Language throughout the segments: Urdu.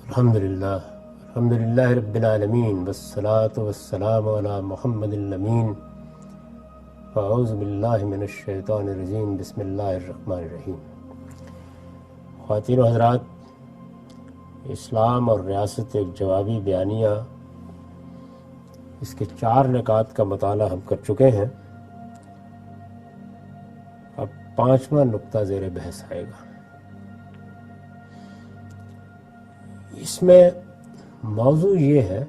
الحمدللہ رب العالمین والصلاة والسلام علی محمد الامین اعوذ باللہ من الشیطان الرجیم بسم اللہ الرحمن الرحیم۔ خواتین و حضرات، اسلام اور ریاست ایک جوابی بیانیہ، اس کے 4 نکات کا مطالعہ ہم کر چکے ہیں۔ اب 5واں نقطہ زیر بحث آئے گا۔ اس میں موضوع یہ ہے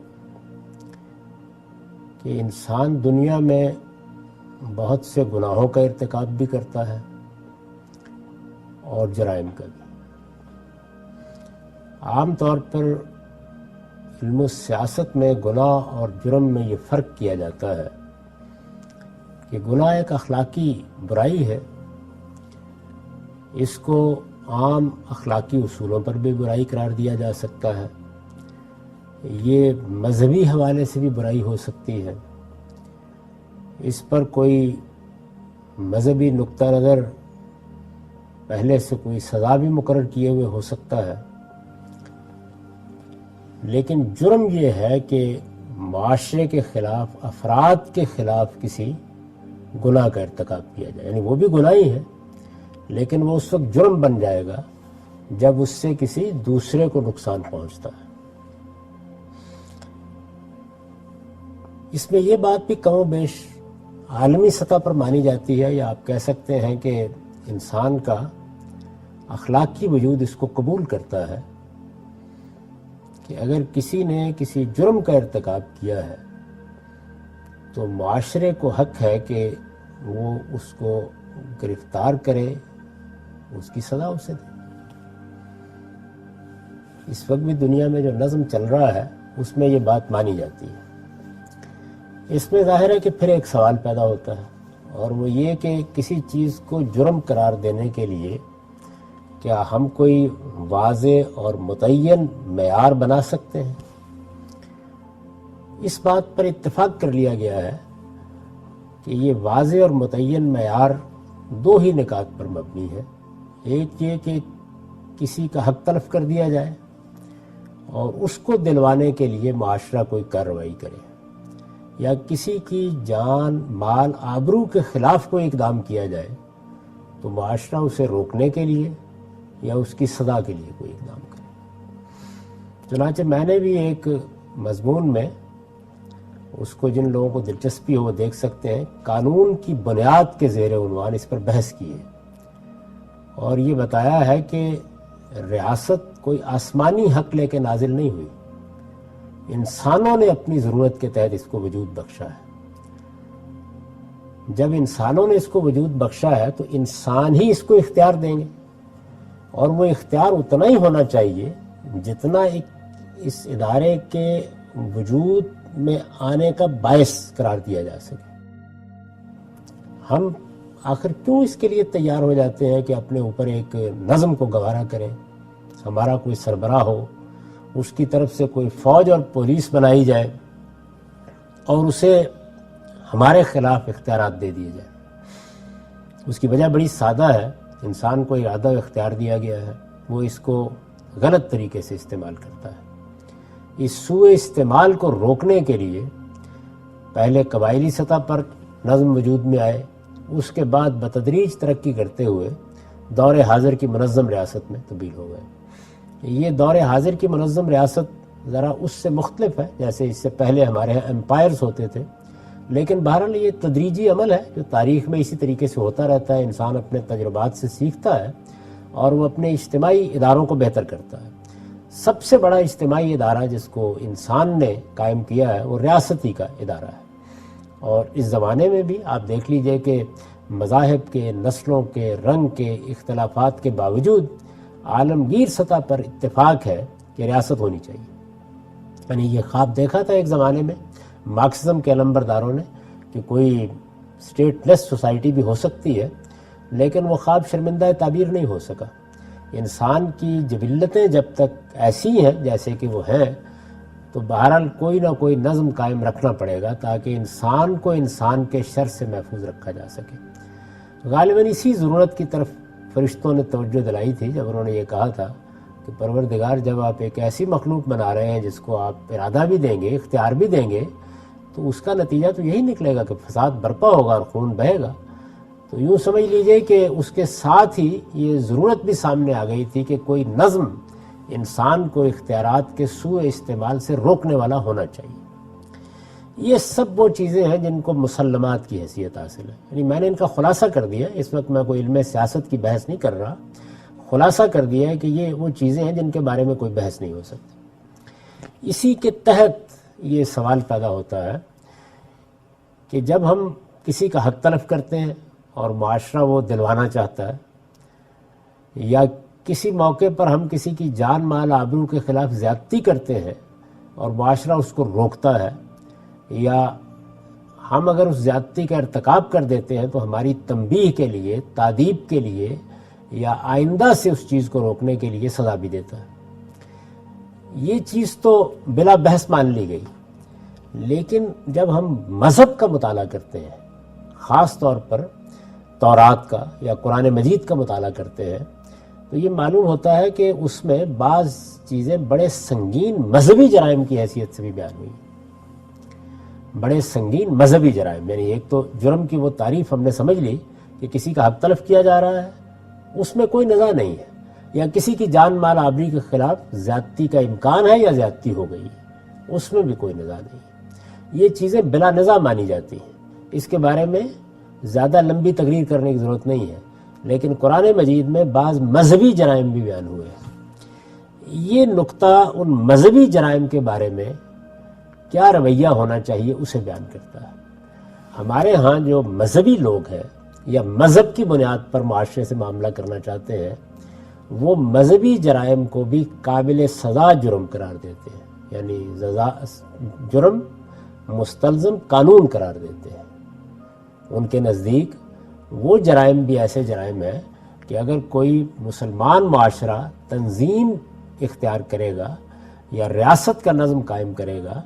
کہ انسان دنیا میں بہت سے گناہوں کا ارتکاب بھی کرتا ہے اور جرائم کا بھی۔ عام طور پر علم و سیاست میں گناہ اور جرم میں یہ فرق کیا جاتا ہے کہ گناہ ایک اخلاقی برائی ہے، اس کو عام اخلاقی اصولوں پر بھی برائی قرار دیا جا سکتا ہے، یہ مذہبی حوالے سے بھی برائی ہو سکتی ہے، اس پر کوئی مذہبی نقطہ نظر پہلے سے کوئی سزا بھی مقرر کیے ہوئے ہو سکتا ہے۔ لیکن جرم یہ ہے کہ معاشرے کے خلاف، افراد کے خلاف کسی گناہ کا ارتکاب کیا جائے، یعنی وہ بھی گناہ ہی ہے لیکن وہ اس وقت جرم بن جائے گا جب اس سے کسی دوسرے کو نقصان پہنچتا ہے۔ اس میں یہ بات بھی کم و بیش عالمی سطح پر مانی جاتی ہے، یا آپ کہہ سکتے ہیں کہ انسان کا اخلاقی وجود اس کو قبول کرتا ہے کہ اگر کسی نے کسی جرم کا ارتکاب کیا ہے تو معاشرے کو حق ہے کہ وہ اس کو گرفتار کرے، اس کی سزا اسے دے۔ اس وقت بھی دنیا میں جو نظم چل رہا ہے اس میں یہ بات مانی جاتی ہے۔ اس میں ظاہر ہے کہ پھر ایک سوال پیدا ہوتا ہے، اور وہ یہ کہ کسی چیز کو جرم قرار دینے کے لیے کیا ہم کوئی واضح اور متعین معیار بنا سکتے ہیں؟ اس بات پر اتفاق کر لیا گیا ہے کہ یہ واضح اور متعین معیار 2 ہی نکات پر مبنی ہے۔ ایک یہ کہ کسی کا حق تلف کر دیا جائے اور اس کو دلوانے کے لیے معاشرہ کوئی کارروائی کرے، یا کسی کی جان، مال، آبرو کے خلاف کوئی اقدام کیا جائے تو معاشرہ اسے روکنے کے لیے یا اس کی سزا کے لیے کوئی اقدام کرے۔ چنانچہ میں نے بھی ایک مضمون میں، اس کو جن لوگوں کو دلچسپی ہو وہ دیکھ سکتے ہیں، قانون کی بنیاد کے زیر عنوان اس پر بحث کی ہے، اور یہ بتایا ہے کہ ریاست کوئی آسمانی حق لے کے نازل نہیں ہوئی، انسانوں نے اپنی ضرورت کے تحت اس کو وجود بخشا ہے۔ جب انسانوں نے اس کو وجود بخشا ہے تو انسان ہی اس کو اختیار دیں گے، اور وہ اختیار اتنا ہی ہونا چاہیے جتنا اس ادارے کے وجود میں آنے کا باعث قرار دیا جا سکے۔ ہم آخر کیوں اس کے لیے تیار ہو جاتے ہیں کہ اپنے اوپر ایک نظم کو گوارا کریں، ہمارا کوئی سربراہ ہو، اس کی طرف سے کوئی فوج اور پولیس بنائی جائے اور اسے ہمارے خلاف اختیارات دے دیے جائیں؟ اس کی وجہ بڑی سادہ ہے، انسان کو ارادہ و اختیار دیا گیا ہے، وہ اس کو غلط طریقے سے استعمال کرتا ہے۔ اس سوء استعمال کو روکنے کے لیے پہلے قبائلی سطح پر نظم وجود میں آئے، اس کے بعد بتدریج ترقی کرتے ہوئے دور حاضر کی منظم ریاست میں تبدیل ہو گئے۔ یہ دور حاضر کی منظم ریاست ذرا اس سے مختلف ہے، جیسے اس سے پہلے ہمارے ہاں امپائرز ہوتے تھے، لیکن بہرحال یہ تدریجی عمل ہے جو تاریخ میں اسی طریقے سے ہوتا رہتا ہے۔ انسان اپنے تجربات سے سیکھتا ہے اور وہ اپنے اجتماعی اداروں کو بہتر کرتا ہے۔ سب سے بڑا اجتماعی ادارہ جس کو انسان نے قائم کیا ہے وہ ریاستی کا ادارہ ہے، اور اس زمانے میں بھی آپ دیکھ لیجئے کہ مذاہب کے، نسلوں کے، رنگ کے اختلافات کے باوجود عالمگیر سطح پر اتفاق ہے کہ ریاست ہونی چاہیے۔ یعنی یہ خواب دیکھا تھا ایک زمانے میں مارکسزم کے علمبرداروں نے کہ کوئی اسٹیٹ لیس سوسائٹی بھی ہو سکتی ہے، لیکن وہ خواب شرمندہ تعبیر نہیں ہو سکا۔ انسان کی جبلتیں جب تک ایسی ہیں جیسے کہ وہ ہیں تو بہرحال کوئی نہ کوئی نظم قائم رکھنا پڑے گا تاکہ انسان کو انسان کے شر سے محفوظ رکھا جا سکے۔ غالباً اسی ضرورت کی طرف فرشتوں نے توجہ دلائی تھی جب انہوں نے یہ کہا تھا کہ پروردگار جب آپ ایک ایسی مخلوق بنا رہے ہیں جس کو آپ ارادہ بھی دیں گے، اختیار بھی دیں گے، تو اس کا نتیجہ تو یہی نکلے گا کہ فساد برپا ہوگا اور خون بہے گا۔ تو یوں سمجھ لیجئے کہ اس کے ساتھ ہی یہ ضرورت بھی سامنے آ گئی تھی کہ کوئی نظم انسان کو اختیارات کے سوء استعمال سے روکنے والا ہونا چاہیے۔ یہ سب وہ چیزیں ہیں جن کو مسلمات کی حیثیت حاصل ہے، یعنی میں نے ان کا خلاصہ کر دیا۔ اس وقت میں کوئی علم سیاست کی بحث نہیں کر رہا، خلاصہ کر دیا ہے کہ یہ وہ چیزیں ہیں جن کے بارے میں کوئی بحث نہیں ہو سکتی۔ اسی کے تحت یہ سوال پیدا ہوتا ہے کہ جب ہم کسی کا حق تلف کرتے ہیں اور معاشرہ وہ دلوانا چاہتا ہے، یا کسی موقع پر ہم کسی کی جان مال آبرو کے خلاف زیادتی کرتے ہیں اور معاشرہ اس کو روکتا ہے، یا ہم اگر اس زیادتی کا ارتکاب کر دیتے ہیں تو ہماری تنبیہ کے لیے، تادیب کے لیے، یا آئندہ سے اس چیز کو روکنے کے لیے سزا بھی دیتا ہے۔ یہ چیز تو بلا بحث مان لی گئی، لیکن جب ہم مذہب کا مطالعہ کرتے ہیں، خاص طور پر تورات کا یا قرآن مجید کا مطالعہ کرتے ہیں، تو یہ معلوم ہوتا ہے کہ اس میں بعض چیزیں بڑے سنگین مذہبی جرائم کی حیثیت سے بھی بیان ہوئی، بڑے سنگین مذہبی جرائم۔ یعنی ایک تو جرم کی وہ تعریف ہم نے سمجھ لی کہ کسی کا حق تلف کیا جا رہا ہے، اس میں کوئی نزاع نہیں ہے، یا کسی کی جان مال آبری کے خلاف زیادتی کا امکان ہے یا زیادتی ہو گئی، اس میں بھی کوئی نزاع نہیں ہے۔ یہ چیزیں بلا نزاع مانی جاتی ہیں، اس کے بارے میں زیادہ لمبی تقریر کرنے کی ضرورت نہیں ہے۔ لیکن قرآن مجید میں بعض مذہبی جرائم بھی بیان ہوئے ہیں۔ یہ نقطہ ان مذہبی جرائم کے بارے میں کیا رویہ ہونا چاہیے اسے بیان کرتا ہے۔ ہمارے ہاں جو مذہبی لوگ ہیں یا مذہب کی بنیاد پر معاشرے سے معاملہ کرنا چاہتے ہیں، وہ مذہبی جرائم کو بھی قابل سزا جرم قرار دیتے ہیں، یعنی جرم مستلزم قانون قرار دیتے ہیں۔ ان کے نزدیک وہ جرائم بھی ایسے جرائم ہیں کہ اگر کوئی مسلمان معاشرہ تنظیم اختیار کرے گا یا ریاست کا نظم قائم کرے گا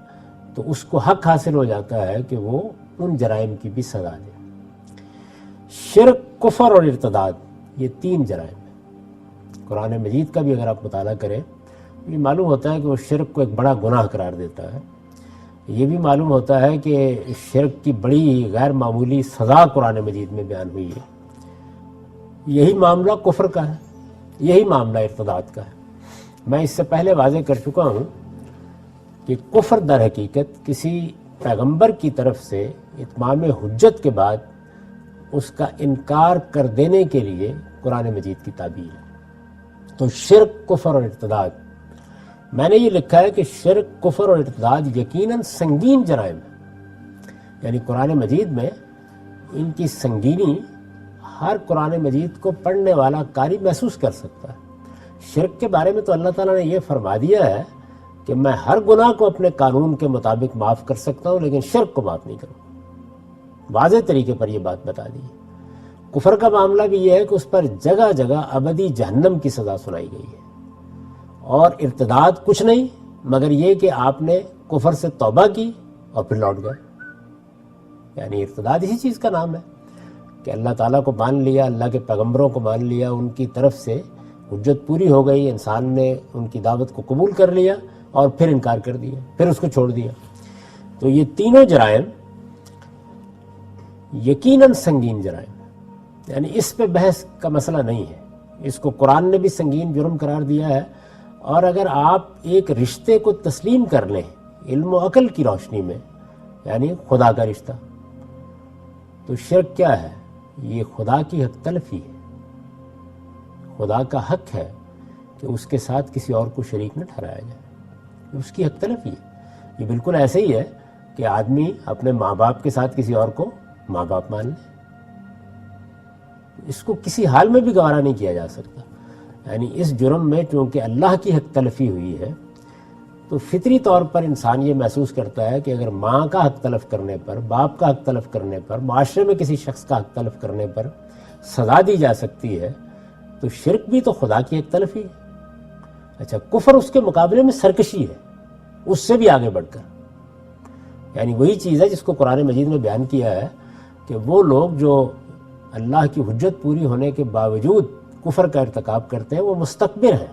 تو اس کو حق حاصل ہو جاتا ہے کہ وہ ان جرائم کی بھی سزا دے۔ شرک، کفر اور ارتداد، یہ تین جرائم ہیں۔ قرآن مجید کا بھی اگر آپ مطالعہ کریں یہ معلوم ہوتا ہے کہ وہ شرک کو ایک بڑا گناہ قرار دیتا ہے۔ یہ بھی معلوم ہوتا ہے کہ شرک کی بڑی غیر معمولی سزا قرآن مجید میں بیان ہوئی ہے۔ یہی معاملہ کفر کا ہے، یہی معاملہ ارتداد کا ہے۔ میں اس سے پہلے واضح کر چکا ہوں کہ کفر در حقیقت کسی پیغمبر کی طرف سے اتمام حجت کے بعد اس کا انکار کر دینے کے لیے قرآن مجید کی تعبیر ہے۔ تو شرک، کفر اور ارتداد، میں نے یہ لکھا ہے کہ شرک، کفر اور ارتداد یقیناً سنگین جرائم ہے، یعنی قرآن مجید میں ان کی سنگینی ہر قرآن مجید کو پڑھنے والا قاری محسوس کر سکتا ہے۔ شرک کے بارے میں تو اللہ تعالیٰ نے یہ فرما دیا ہے کہ میں ہر گناہ کو اپنے قانون کے مطابق معاف کر سکتا ہوں لیکن شرک کو معاف نہیں کروں، واضح طریقے پر یہ بات بتا دی۔ کفر کا معاملہ بھی یہ ہے کہ اس پر جگہ جگہ ابدی جہنم کی سزا سنائی گئی ہے، اور ارتداد کچھ نہیں مگر یہ کہ آپ نے کفر سے توبہ کی اور پھر لوٹ گئے، یعنی ارتداد اسی چیز کا نام ہے کہ اللہ تعالیٰ کو مان لیا، اللہ کے پیغمبروں کو مان لیا، ان کی طرف سے حجت پوری ہو گئی، انسان نے ان کی دعوت کو قبول کر لیا اور پھر انکار کر دیا، پھر اس کو چھوڑ دیا۔ تو یہ تینوں جرائم یقیناً سنگین جرائم ہیں، یعنی اس پہ بحث کا مسئلہ نہیں ہے۔ اس کو قرآن نے بھی سنگین جرم قرار دیا ہے، اور اگر آپ ایک رشتے کو تسلیم کر لیں علم و عقل کی روشنی میں، یعنی خدا کا رشتہ، تو شرک کیا ہے؟ یہ خدا کی حق تلفی ہے۔ خدا کا حق ہے کہ اس کے ساتھ کسی اور کو شریک نہ ٹھہرایا جائے، اس کی حق تلفی ہے۔ یہ بالکل ایسے ہی ہے کہ آدمی اپنے ماں باپ کے ساتھ کسی اور کو ماں باپ مان لے، اس کو کسی حال میں بھی گوارا نہیں کیا جا سکتا۔ یعنی اس جرم میں چونکہ اللہ کی حق تلفی ہوئی ہے تو فطری طور پر انسان یہ محسوس کرتا ہے کہ اگر ماں کا حق تلف کرنے پر، باپ کا حق تلف کرنے پر، معاشرے میں کسی شخص کا حق تلف کرنے پر سزا دی جا سکتی ہے تو شرک بھی تو خدا کی حق تلفی ہے۔ اچھا، کفر اس کے مقابلے میں سرکشی ہے، اس سے بھی آگے بڑھ کر، یعنی وہی چیز ہے جس کو قرآن مجید میں بیان کیا ہے کہ وہ لوگ جو اللہ کی حجت پوری ہونے کے باوجود کفر کا ارتکاب کرتے ہیں وہ مستکبر ہیں،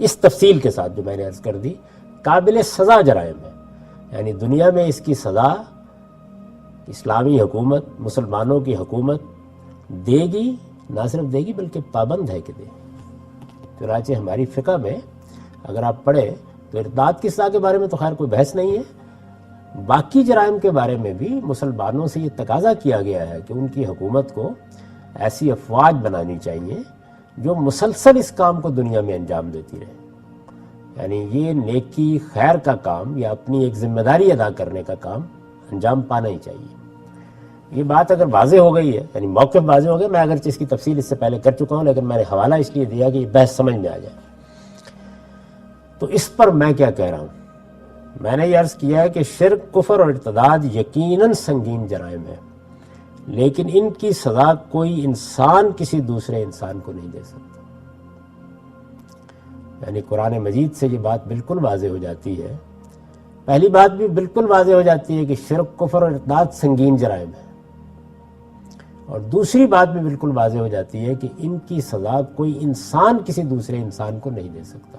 اس تفصیل کے ساتھ جو میں نے عرض کر دی قابل سزا جرائم ہے. یعنی دنیا میں اس کی سزا اسلامی حکومت، مسلمانوں کی حکومت دے گی، نہ صرف دے گی بلکہ پابند ہے کہ دے. چنانچہ ہماری فقہ میں اگر آپ پڑھیں تو ارتداد کی سزا کے بارے میں تو خیر کوئی بحث نہیں ہے، باقی جرائم کے بارے میں بھی مسلمانوں سے یہ تقاضا کیا گیا ہے کہ ان کی حکومت کو ایسی افواج بنانی چاہیے جو مسلسل اس کام کو دنیا میں انجام دیتی رہے. یعنی یہ نیکی خیر کا کام یا اپنی ایک ذمہ داری ادا کرنے کا کام انجام پانا ہی چاہیے. یہ بات اگر واضح ہو گئی ہے، یعنی موقف واضح ہو گیا، میں اگرچہ اس کی تفصیل اس سے پہلے کر چکا ہوں لیکن میں نے حوالہ اس لیے دیا کہ یہ بحث سمجھ میں آ جائے. تو اس پر میں کیا کہہ رہا ہوں؟ میں نے یہ عرض کیا ہے کہ شرک، کفر اور ارتداد یقیناً سنگین جرائم ہے، لیکن ان کی سزا کوئی انسان کسی دوسرے انسان کو نہیں دے سکتا. یعنی قرآن مجید سے یہ بات بالکل واضح ہو جاتی ہے. پہلی بات بھی بالکل واضح ہو جاتی ہے کہ شرک، کفر اور ارتداد سنگین جرائم ہے، اور دوسری بات بھی بالکل واضح ہو جاتی ہے کہ ان کی سزا کوئی انسان کسی دوسرے انسان کو نہیں دے سکتا.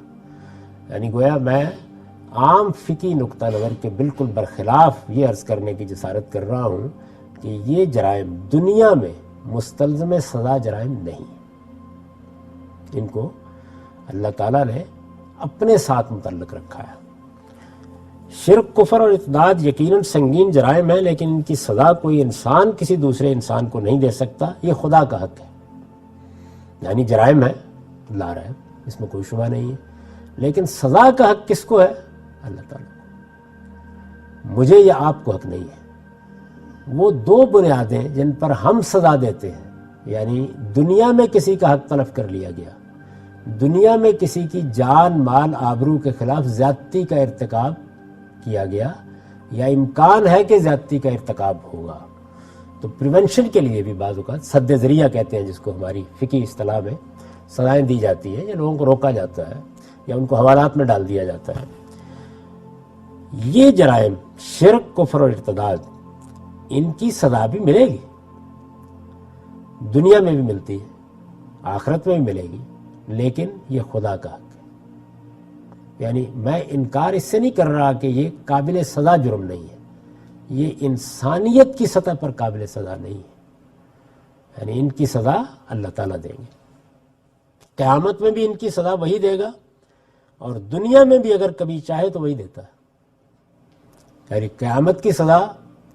یعنی گویا میں عام فقہی نقطہ نظر کے بالکل برخلاف یہ عرض کرنے کی جسارت کر رہا ہوں کہ یہ جرائم دنیا میں مستلزم سزا جرائم نہیں. ان کو اللہ تعالیٰ نے اپنے ساتھ متعلق رکھا ہے. شرک، کفر اور ارتداد یقیناً سنگین جرائم ہے، لیکن ان کی سزا کوئی انسان کسی دوسرے انسان کو نہیں دے سکتا. یہ خدا کا حق ہے. یعنی جرائم ہے، لا رہا ہے، اس میں کوئی شبہ نہیں ہے، لیکن سزا کا حق کس کو ہے؟ اللہ تعالیٰ کو. مجھے یا آپ کو حق نہیں ہے. وہ دو بنیادیں جن پر ہم سزا دیتے ہیں، یعنی دنیا میں کسی کا حق تلف کر لیا گیا، دنیا میں کسی کی جان، مال، آبرو کے خلاف زیادتی کا ارتکاب کیا گیا یا امکان ہے کہ زیادتی کا ارتکاب ہوگا، تو پریونشن کے لیے بھی بعض اوقات سد ذریعہ کہتے ہیں جس کو ہماری فقہی اصطلاح میں سزائیں دی جاتی ہیں، یا لوگوں کو روکا جاتا ہے یا ان کو حوالات میں ڈال دیا جاتا ہے. یہ جرائم شرک، کفر اور ارتداد، ان کی سزا بھی ملے گی، دنیا میں بھی ملتی ہے، آخرت میں بھی ملے گی، لیکن یہ خدا کا حق ہے. یعنی میں انکار اس سے نہیں کر رہا کہ یہ قابل سزا جرم نہیں ہے، یہ انسانیت کی سطح پر قابل سزا نہیں ہے. یعنی ان کی سزا اللہ تعالیٰ دیں گے. قیامت میں بھی ان کی سزا وہی دے گا، اور دنیا میں بھی اگر کبھی چاہے تو وہی دیتا ہے. یعنی قیامت کی سزا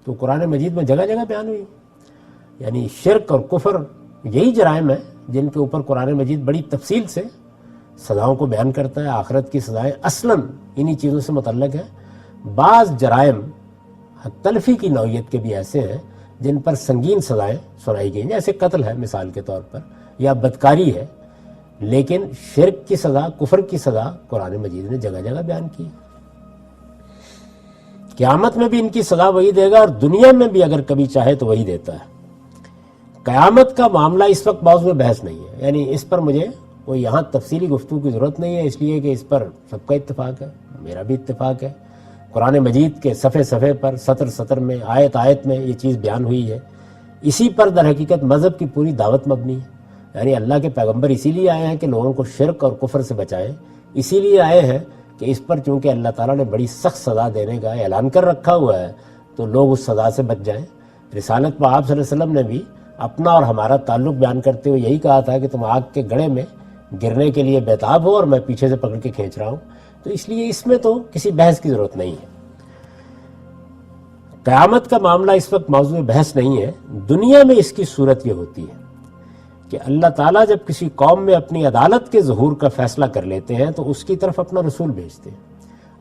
تو قرآن مجید میں جگہ جگہ بیان ہوئی. یعنی شرک اور کفر یہی جرائم ہیں جن کے اوپر قرآن مجید بڑی تفصیل سے سزاؤں کو بیان کرتا ہے. آخرت کی سزائیں اصلاً انہی چیزوں سے متعلق ہیں. بعض جرائم حق تلفی کی نوعیت کے بھی ایسے ہیں جن پر سنگین سزائیں سنائی گئی ہیں، جیسے قتل ہے مثال کے طور پر، یا بدکاری ہے، لیکن شرک کی سزا، کفر کی سزا قرآن مجید نے جگہ جگہ بیان کی. قیامت میں بھی ان کی سزا وہی دے گا، اور دنیا میں بھی اگر کبھی چاہے تو وہی دیتا ہے. قیامت کا معاملہ اس وقت موضوع بحث نہیں ہے، یعنی اس پر مجھے کوئی یہاں تفصیلی گفتگو کی ضرورت نہیں ہے، اس لیے کہ اس پر سب کا اتفاق ہے، میرا بھی اتفاق ہے. قرآن مجید کے صفحے صفحے پر، سطر سطر میں، آیت آیت میں یہ چیز بیان ہوئی ہے. اسی پر در حقیقت مذہب کی پوری دعوت مبنی ہے. یعنی اللہ کے پیغمبر اسی لیے آئے ہیں کہ لوگوں کو شرک اور کفر سے بچائیں، اسی لیے آئے ہیں کہ اس پر چونکہ اللہ تعالیٰ نے بڑی سخت سزا دینے کا اعلان کر رکھا ہوا ہے تو لوگ اس سزا سے بچ جائیں. رسالت میں آپ صلی اللہ علیہ وسلم نے بھی اپنا اور ہمارا تعلق بیان کرتے ہوئے یہی کہا تھا کہ تم آگ کے گڑھے میں گرنے کے لیے بیتاب ہو اور میں پیچھے سے پکڑ کے کھینچ رہا ہوں. تو اس لیے اس میں تو کسی بحث کی ضرورت نہیں ہے. قیامت کا معاملہ اس وقت موضوع بحث نہیں ہے. دنیا میں اس کی صورت یہ ہوتی ہے کہ اللہ تعالیٰ جب کسی قوم میں اپنی عدالت کے ظہور کا فیصلہ کر لیتے ہیں تو اس کی طرف اپنا رسول بھیجتے ہیں.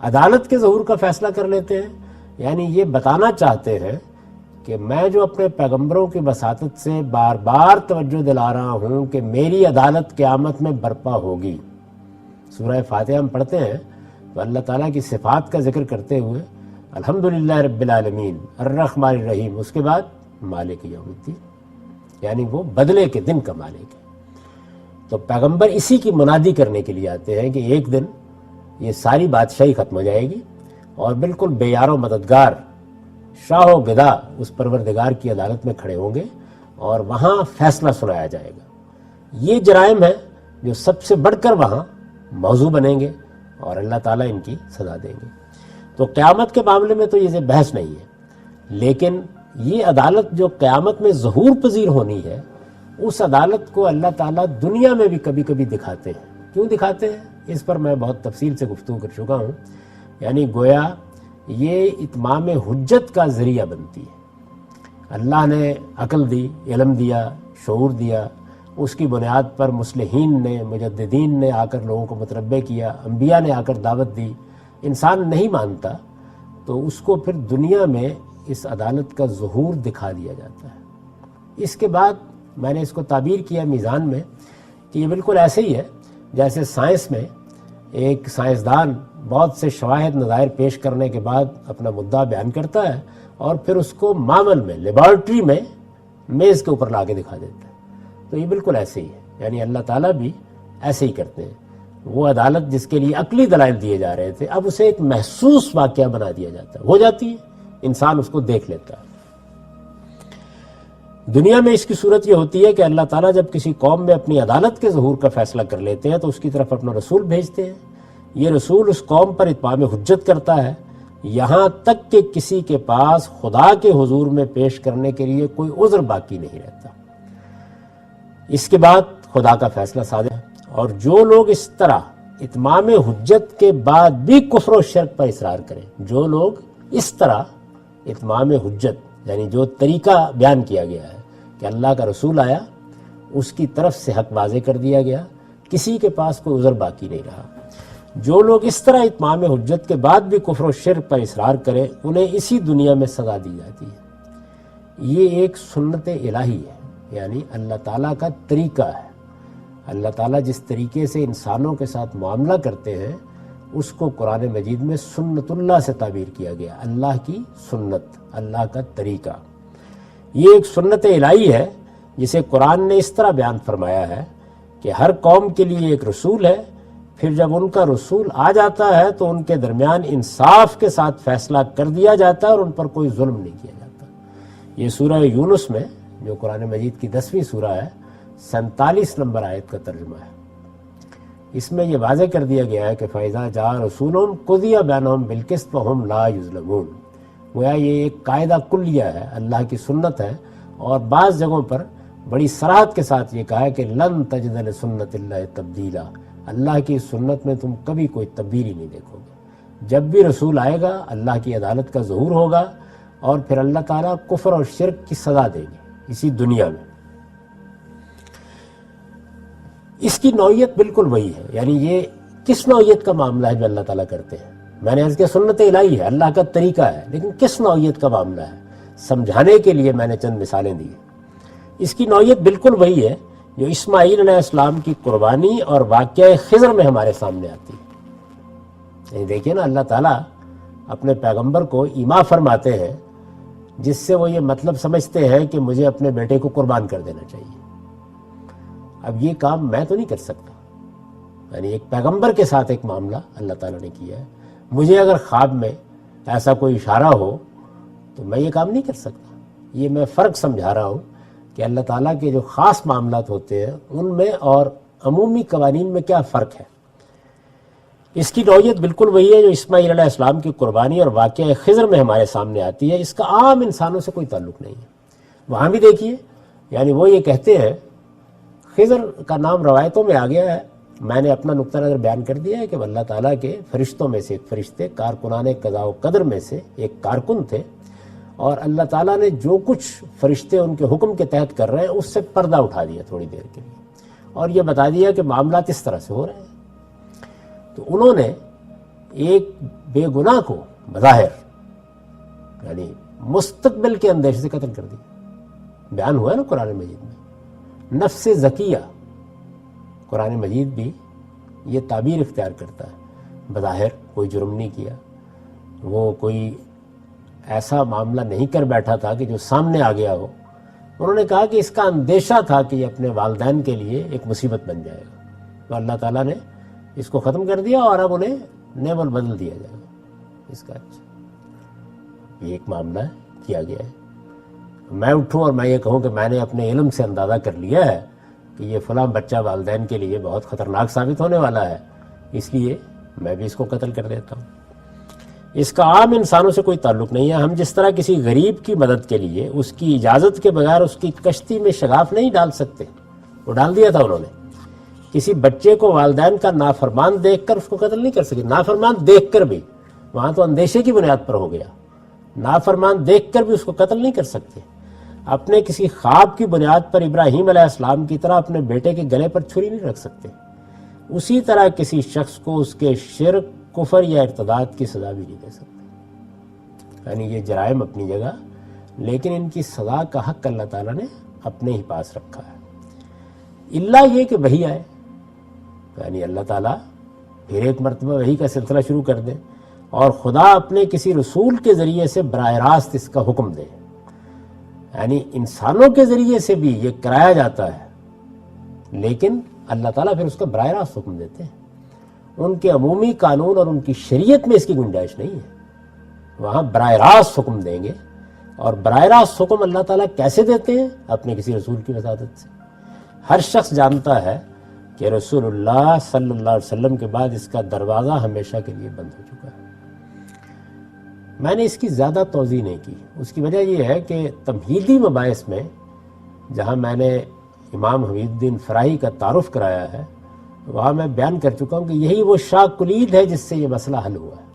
عدالت کے ظہور کا فیصلہ کر لیتے ہیں، یعنی یہ بتانا چاہتے ہیں کہ میں جو اپنے پیغمبروں کی وساطت سے بار بار توجہ دلا رہا ہوں کہ میری عدالت قیامت میں برپا ہوگی. سورہ فاتحہ ہم پڑھتے ہیں تو اللہ تعالیٰ کی صفات کا ذکر کرتے ہوئے الحمدللہ رب العالمین الرحمن الرحیم، اس کے بعد مالک یوم الدین، یعنی وہ بدلے کے دن کا مالک ہے. تو پیغمبر اسی کی منادی کرنے کے لیے آتے ہیں کہ ایک دن یہ ساری بادشاہی ختم ہو جائے گی اور بالکل بے یار و مددگار شاہ و گدا اس پروردگار کی عدالت میں کھڑے ہوں گے اور وہاں فیصلہ سنایا جائے گا. یہ جرائم ہے جو سب سے بڑھ کر وہاں موضوع بنیں گے اور اللہ تعالیٰ ان کی سزا دیں گے۔ تو قیامت کے معاملے میں تو یہ بحث نہیں ہے، لیکن یہ عدالت جو قیامت میں ظہور پذیر ہونی ہے، اس عدالت کو اللہ تعالیٰ دنیا میں بھی کبھی کبھی دکھاتے ہیں۔ کیوں دکھاتے ہیں اس پر میں بہت تفصیل سے گفتگو کر چکا ہوں۔ یعنی گویا یہ اتمام حجت کا ذریعہ بنتی ہے۔ اللہ نے عقل دی، علم دیا، شعور دیا، اس کی بنیاد پر مصلحین نے، مجددین نے آ کر لوگوں کو متنبع کیا، انبیاء نے آ کر دعوت دی۔ انسان نہیں مانتا تو اس کو پھر دنیا میں اس عدالت کا ظہور دکھا دیا جاتا ہے۔ اس کے بعد میں نے اس کو تعبیر کیا میزان میں کہ یہ بالکل ایسے ہی ہے جیسے سائنس میں ایک سائنسدان بہت سے شواہد نظائر پیش کرنے کے بعد اپنا مدعا بیان کرتا ہے اور پھر اس کو معمل میں، لیبارٹری میں میز کے اوپر لا کے دکھا دیتا ہے۔ تو یہ بالکل ایسے ہی ہے، یعنی اللہ تعالیٰ بھی ایسے ہی کرتے ہیں۔ وہ عدالت جس کے لیے عقلی دلائل دیے جا رہے تھے، اب اسے ایک محسوس واقعہ بنا دیا جاتا ہے، ہو جاتی ہے، انسان اس کو دیکھ لیتا ہے۔ دنیا میں اس کی صورت یہ ہوتی ہے کہ اللہ تعالیٰ جب کسی قوم میں اپنی عدالت کے ظہور کا فیصلہ کر لیتے ہیں تو اس کی طرف اپنا رسول بھیجتے ہیں۔ یہ رسول اس قوم پر اتمام حجت کرتا ہے، یہاں تک کہ کسی کے پاس خدا کے حضور میں پیش کرنے کے لیے کوئی عذر باقی نہیں رہتا۔ اس کے بعد خدا کا فیصلہ صادر ہے، اور جو لوگ اس طرح اتمام حجت کے بعد بھی کفر و شرک پر اصرار کریں، جو لوگ اس طرح اتمام حجت یعنی جو طریقہ بیان کیا گیا ہے کہ اللہ کا رسول آیا، اس کی طرف سے حق واضح کر دیا گیا، کسی کے پاس کوئی عذر باقی نہیں رہا، جو لوگ اس طرح اتمام حجت کے بعد بھی کفر و شرک پر اصرار کریں انہیں اسی دنیا میں سزا دی جاتی ہے۔ یہ ایک سنت الہی ہے، یعنی اللہ تعالیٰ کا طریقہ ہے۔ اللہ تعالیٰ جس طریقے سے انسانوں کے ساتھ معاملہ کرتے ہیں اس کو قرآن مجید میں سنت اللہ سے تعبیر کیا گیا، اللہ کی سنت، اللہ کا طریقہ۔ یہ ایک سنت الہی ہے جسے قرآن نے اس طرح بیان فرمایا ہے کہ ہر قوم کے لیے ایک رسول ہے، پھر جب ان کا رسول آ جاتا ہے تو ان کے درمیان انصاف کے ساتھ فیصلہ کر دیا جاتا ہے اور ان پر کوئی ظلم نہیں کیا جاتا۔ یہ سورہ یونس میں جو قرآن مجید کی 10ویں سورہ ہے، 47 نمبر آیت کا ترجمہ ہے۔ اس میں یہ واضح کر دیا گیا ہے کہ فَإِذَا جَاءَ رَسُولٌ قُضِيَ بَيْنَهُم بِالْقِسْطِ وَهُمْ لَا يُظْلَمُونَ۔ گویا یہ ایک قاعدہ کلیہ ہے، اللہ کی سنت ہے، اور بعض جگہوں پر بڑی صراحت کے ساتھ یہ کہا ہے کہ لَن تَجِدَ لِسُنَّتِ اللَّهِ تَبْدِيلًا، اللہ کی سنت میں تم کبھی کوئی تبدیلی نہیں دیکھو گے۔ جب بھی رسول آئے گا اللہ کی عدالت کا ظہور ہوگا اور پھر اللہ تعالیٰ کفر اور شرک کی سزا دے گی اسی دنیا میں۔ اس کی نوعیت بالکل وہی ہے، یعنی یہ کس نوعیت کا معاملہ ہے جو اللہ تعالیٰ کرتے ہیں؟ میں نے عرض کیا سنت الہی ہے، اللہ کا طریقہ ہے، لیکن کس نوعیت کا معاملہ ہے سمجھانے کے لیے میں نے چند مثالیں دی۔ اس کی نوعیت بالکل وہی ہے جو اسماعیل علیہ السلام کی قربانی اور واقعہ خضر میں ہمارے سامنے آتی ہے۔ یعنی دیکھیے نا، اللہ تعالیٰ اپنے پیغمبر کو ایما فرماتے ہیں جس سے وہ یہ مطلب سمجھتے ہیں کہ مجھے اپنے بیٹے کو قربان کر دینا چاہیے۔ اب یہ کام میں تو نہیں کر سکتا، یعنی ایک پیغمبر کے ساتھ ایک معاملہ اللہ تعالیٰ نے کیا ہے، مجھے اگر خواب میں ایسا کوئی اشارہ ہو تو میں یہ کام نہیں کر سکتا۔ یہ میں فرق سمجھا رہا ہوں کہ اللہ تعالیٰ کے جو خاص معاملات ہوتے ہیں ان میں اور عمومی قوانین میں کیا فرق ہے۔ اس کی نوعیت بالکل وہی ہے جو اسماعیل علیہ السلام کی قربانی اور واقعہ خضر میں ہمارے سامنے آتی ہے، اس کا عام انسانوں سے کوئی تعلق نہیں ہے۔ وہاں بھی دیکھیے، یعنی وہ یہ کہتے ہیں، خضر کا نام روایتوں میں آ گیا ہے، میں نے اپنا نقطہ نظر بیان کر دیا ہے کہ اللہ تعالیٰ کے فرشتوں میں سے ایک فرشتے، کارکنان قضاء و قدر میں سے ایک کارکن تھے، اور اللہ تعالیٰ نے جو کچھ فرشتے ان کے حکم کے تحت کر رہے ہیں اس سے پردہ اٹھا دیا تھوڑی دیر کے لیے، اور یہ بتا دیا کہ معاملات اس طرح سے ہو رہے ہیں۔ تو انہوں نے ایک بے گناہ کو بظاہر یعنی مستقبل کے اندیشے سے قتل کر دیا۔ بیان ہوا ہے نا قرآن مجید میں، نفس زکیہ، قرآن مجید بھی یہ تعبیر اختیار کرتا ہے۔ بظاہر کوئی جرم نہیں کیا، وہ کوئی ایسا معاملہ نہیں کر بیٹھا تھا کہ جو سامنے آ گیا ہو، انہوں نے کہا کہ اس کا اندیشہ تھا کہ یہ اپنے والدین کے لیے ایک مصیبت بن جائے گا، تو اللہ تعالیٰ نے اس کو ختم کر دیا اور اب انہیں نیول بدل دیا جائے گا اس کا۔ اچھا، یہ ایک معاملہ کیا گیا ہے۔ میں اٹھوں اور میں یہ کہوں کہ میں نے اپنے علم سے اندازہ کر لیا ہے کہ یہ فلاں بچہ والدین کے لیے بہت خطرناک ثابت ہونے والا ہے، اس لیے میں بھی اس کو قتل کر دیتا ہوں۔ اس کا عام انسانوں سے کوئی تعلق نہیں ہے۔ ہم جس طرح کسی غریب کی مدد کے لیے اس کی اجازت کے بغیر اس کی کشتی میں شگاف نہیں ڈال سکتے، وہ ڈال دیا تھا انہوں نے۔ کسی بچے کو والدین کا نافرمان دیکھ کر اس کو قتل نہیں کر سکتے، نافرمان دیکھ کر بھی، وہاں تو اندیشے کی بنیاد پر ہو گیا، نافرمان دیکھ کر بھی اس کو قتل نہیں کر سکتے۔ اپنے کسی خواب کی بنیاد پر ابراہیم علیہ السلام کی طرح اپنے بیٹے کے گلے پر چھری نہیں رکھ سکتے۔ اسی طرح کسی شخص کو اس کے شرک، کفر یا ارتداد کی سزا بھی نہیں دے سکتے۔ یعنی یہ جرائم اپنی جگہ، لیکن ان کی سزا کا حق اللہ تعالیٰ نے اپنے ہی پاس رکھا ہے، الا یہ کہ وحی آئے، یعنی اللہ تعالیٰ پھر ایک مرتبہ وحی کا سلسلہ شروع کر دے اور خدا اپنے کسی رسول کے ذریعے سے براہ راست اس کا حکم دے۔ یعنی انسانوں کے ذریعے سے بھی یہ کرایا جاتا ہے، لیکن اللہ تعالیٰ پھر اس کا براہ راست حکم دیتے ہیں۔ ان کے عمومی قانون اور ان کی شریعت میں اس کی گنجائش نہیں ہے، وہاں براہ راست حکم دیں گے۔ اور براہ راست حکم اللہ تعالیٰ کیسے دیتے ہیں؟ اپنے کسی رسول کی وساطت سے۔ ہر شخص جانتا ہے کہ رسول اللہ صلی اللہ علیہ وسلم کے بعد اس کا دروازہ ہمیشہ کے لیے بند ہو چکا ہے۔ میں نے اس کی زیادہ توضیح نہیں کی، اس کی وجہ یہ ہے کہ تمہیدی مباحث میں جہاں میں نے امام حمید الدین فراہی کا تعارف کرایا ہے، وہاں میں بیان کر چکا ہوں کہ یہی وہ شاہ کلید ہے جس سے یہ مسئلہ حل ہوا ہے۔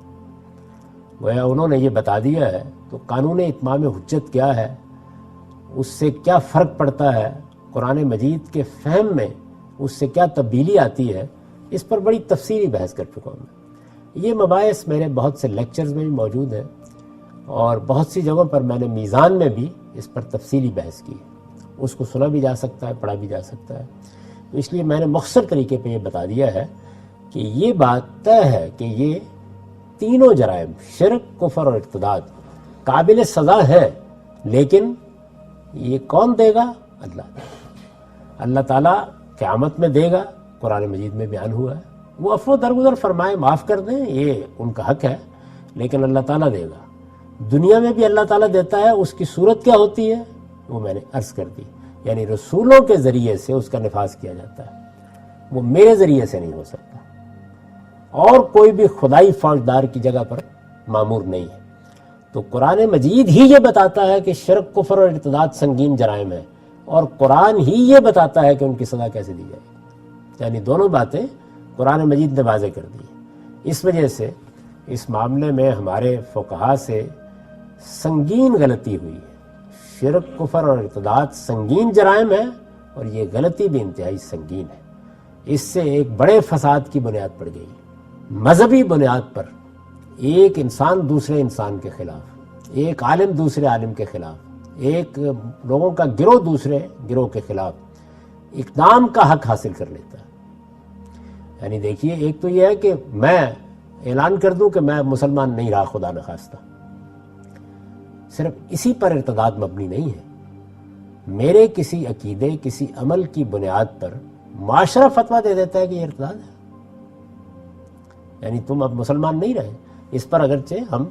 گویا انہوں نے یہ بتا دیا ہے، تو قانون اتمام حجت کیا ہے، اس سے کیا فرق پڑتا ہے، قرآن مجید کے فہم میں اس سے کیا تبدیلی آتی ہے، اس پر بڑی تفصیلی بحث کر چکا ہوں میں۔ یہ مباحث میرے بہت سے لیکچرز میں بھی موجود ہیں، اور بہت سی جگہوں پر میں نے میزان میں بھی اس پر تفصیلی بحث کی، اس کو سنا بھی جا سکتا ہے، پڑھا بھی جا سکتا ہے۔ تو اس لیے میں نے مختصر طریقے پہ یہ بتا دیا ہے کہ یہ بات طے ہے کہ یہ تینوں جرائم، شرک، کفر اور ارتداد، قابل سزا ہے، لیکن یہ کون دے گا؟ اللہ تعالیٰ قیامت میں دے گا، قرآن مجید میں بیان ہوا ہے۔ وہ عفو درگزر فرمائے، معاف کر دیں، یہ ان کا حق ہے، لیکن اللہ تعالیٰ دے گا۔ دنیا میں بھی اللہ تعالیٰ دیتا ہے، اس کی صورت کیا ہوتی ہے وہ میں نے عرض کر دی، یعنی رسولوں کے ذریعے سے اس کا نفاذ کیا جاتا ہے، وہ میرے ذریعے سے نہیں ہو سکتا، اور کوئی بھی خدائی فوجدار کی جگہ پر مامور نہیں ہے۔ تو قرآن مجید ہی یہ بتاتا ہے کہ شرک، کفر اور ارتداد سنگین جرائم ہیں، اور قرآن ہی یہ بتاتا ہے کہ ان کی سزا کیسے دی جائے گی۔ یعنی دونوں باتیں قرآن مجید نے واضح کر دی۔ اس وجہ سے اس معاملے میں ہمارے فقہا سے سنگین غلطی ہوئی ہے۔ شرک، کفر اور ارتداد سنگین جرائم ہیں، اور یہ غلطی بھی انتہائی سنگین ہے۔ اس سے ایک بڑے فساد کی بنیاد پڑ گئی، مذہبی بنیاد پر ایک انسان دوسرے انسان کے خلاف، ایک عالم دوسرے عالم کے خلاف، ایک لوگوں کا گروہ دوسرے گروہ کے خلاف اقدام کا حق حاصل کر لیتا ہے۔ یعنی دیکھیے، ایک تو یہ ہے کہ میں اعلان کر دوں کہ میں مسلمان نہیں رہا، خدا نخواستہ، صرف اسی پر ارتداد مبنی نہیں ہے۔ میرے کسی عقیدے، کسی عمل کی بنیاد پر معاشرہ فتویٰ دے دیتا ہے کہ یہ ارتداد ہے، یعنی تم اب مسلمان نہیں رہے۔ اس پر اگرچہ ہم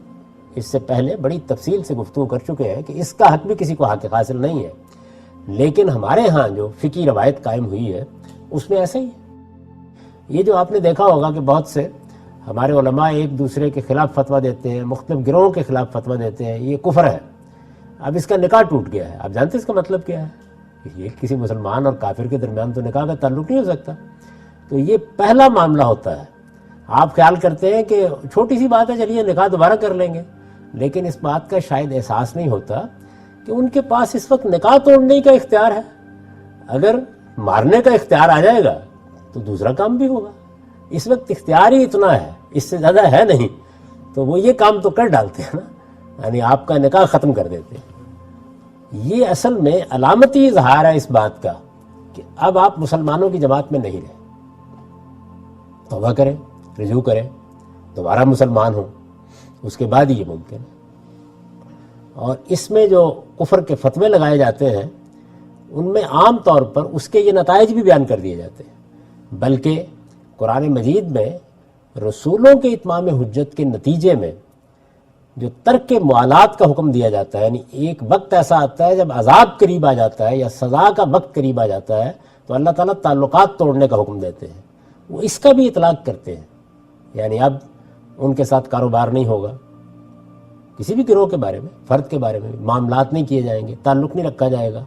اس سے پہلے بڑی تفصیل سے گفتگو کر چکے ہیں کہ اس کا حق بھی کسی کو حق حاصل نہیں ہے، لیکن ہمارے ہاں جو فقہی روایت قائم ہوئی ہے اس میں ایسا ہی ہے۔ یہ جو آپ نے دیکھا ہوگا کہ بہت سے ہمارے علماء ایک دوسرے کے خلاف فتویٰ دیتے ہیں، مختلف گروہوں کے خلاف فتویٰ دیتے ہیں، یہ کفر ہے، اب اس کا نکاح ٹوٹ گیا ہے۔ آپ جانتے ہیں اس کا مطلب کیا ہے؟ یہ کسی مسلمان اور کافر کے درمیان تو نکاح کا تعلق نہیں ہو سکتا۔ تو یہ پہلا معاملہ ہوتا ہے۔ آپ خیال کرتے ہیں کہ چھوٹی سی بات ہے، چلیے نکاح دوبارہ کر لیں گے، لیکن اس بات کا شاید احساس نہیں ہوتا کہ ان کے پاس اس وقت نکاح توڑنے کا اختیار ہے۔ اگر مارنے کا اختیار آ جائے گا تو دوسرا کام بھی ہوگا۔ اس وقت اختیار ہی اتنا ہے، اس سے زیادہ ہے نہیں، تو وہ یہ کام تو کر ڈالتے ہیں نا، یعنی آپ کا نکاح ختم کر دیتے ہیں۔ یہ اصل میں علامتی اظہار ہے اس بات کا کہ اب آپ مسلمانوں کی جماعت میں نہیں رہے۔ توبہ کریں، رجوع کریں، دوبارہ مسلمان ہوں، اس کے بعد ہی یہ ممکن ہے۔ اور اس میں جو کفر کے فتوے لگائے جاتے ہیں ان میں عام طور پر اس کے یہ نتائج بھی بیان کر دیے جاتے ہیں، بلکہ قرآن مجید میں رسولوں کے اتمام حجت کے نتیجے میں جو ترک موالات کا حکم دیا جاتا ہے، یعنی ایک وقت ایسا آتا ہے جب عذاب قریب آ جاتا ہے یا سزا کا وقت قریب آ جاتا ہے، تو اللہ تعالیٰ تعلقات توڑنے کا حکم دیتے ہیں، وہ اس کا بھی اطلاق کرتے ہیں، یعنی اب ان کے ساتھ کاروبار نہیں ہوگا، کسی بھی گروہ کے بارے میں، فرد کے بارے میں معاملات نہیں کیے جائیں گے، تعلق نہیں رکھا جائے گا،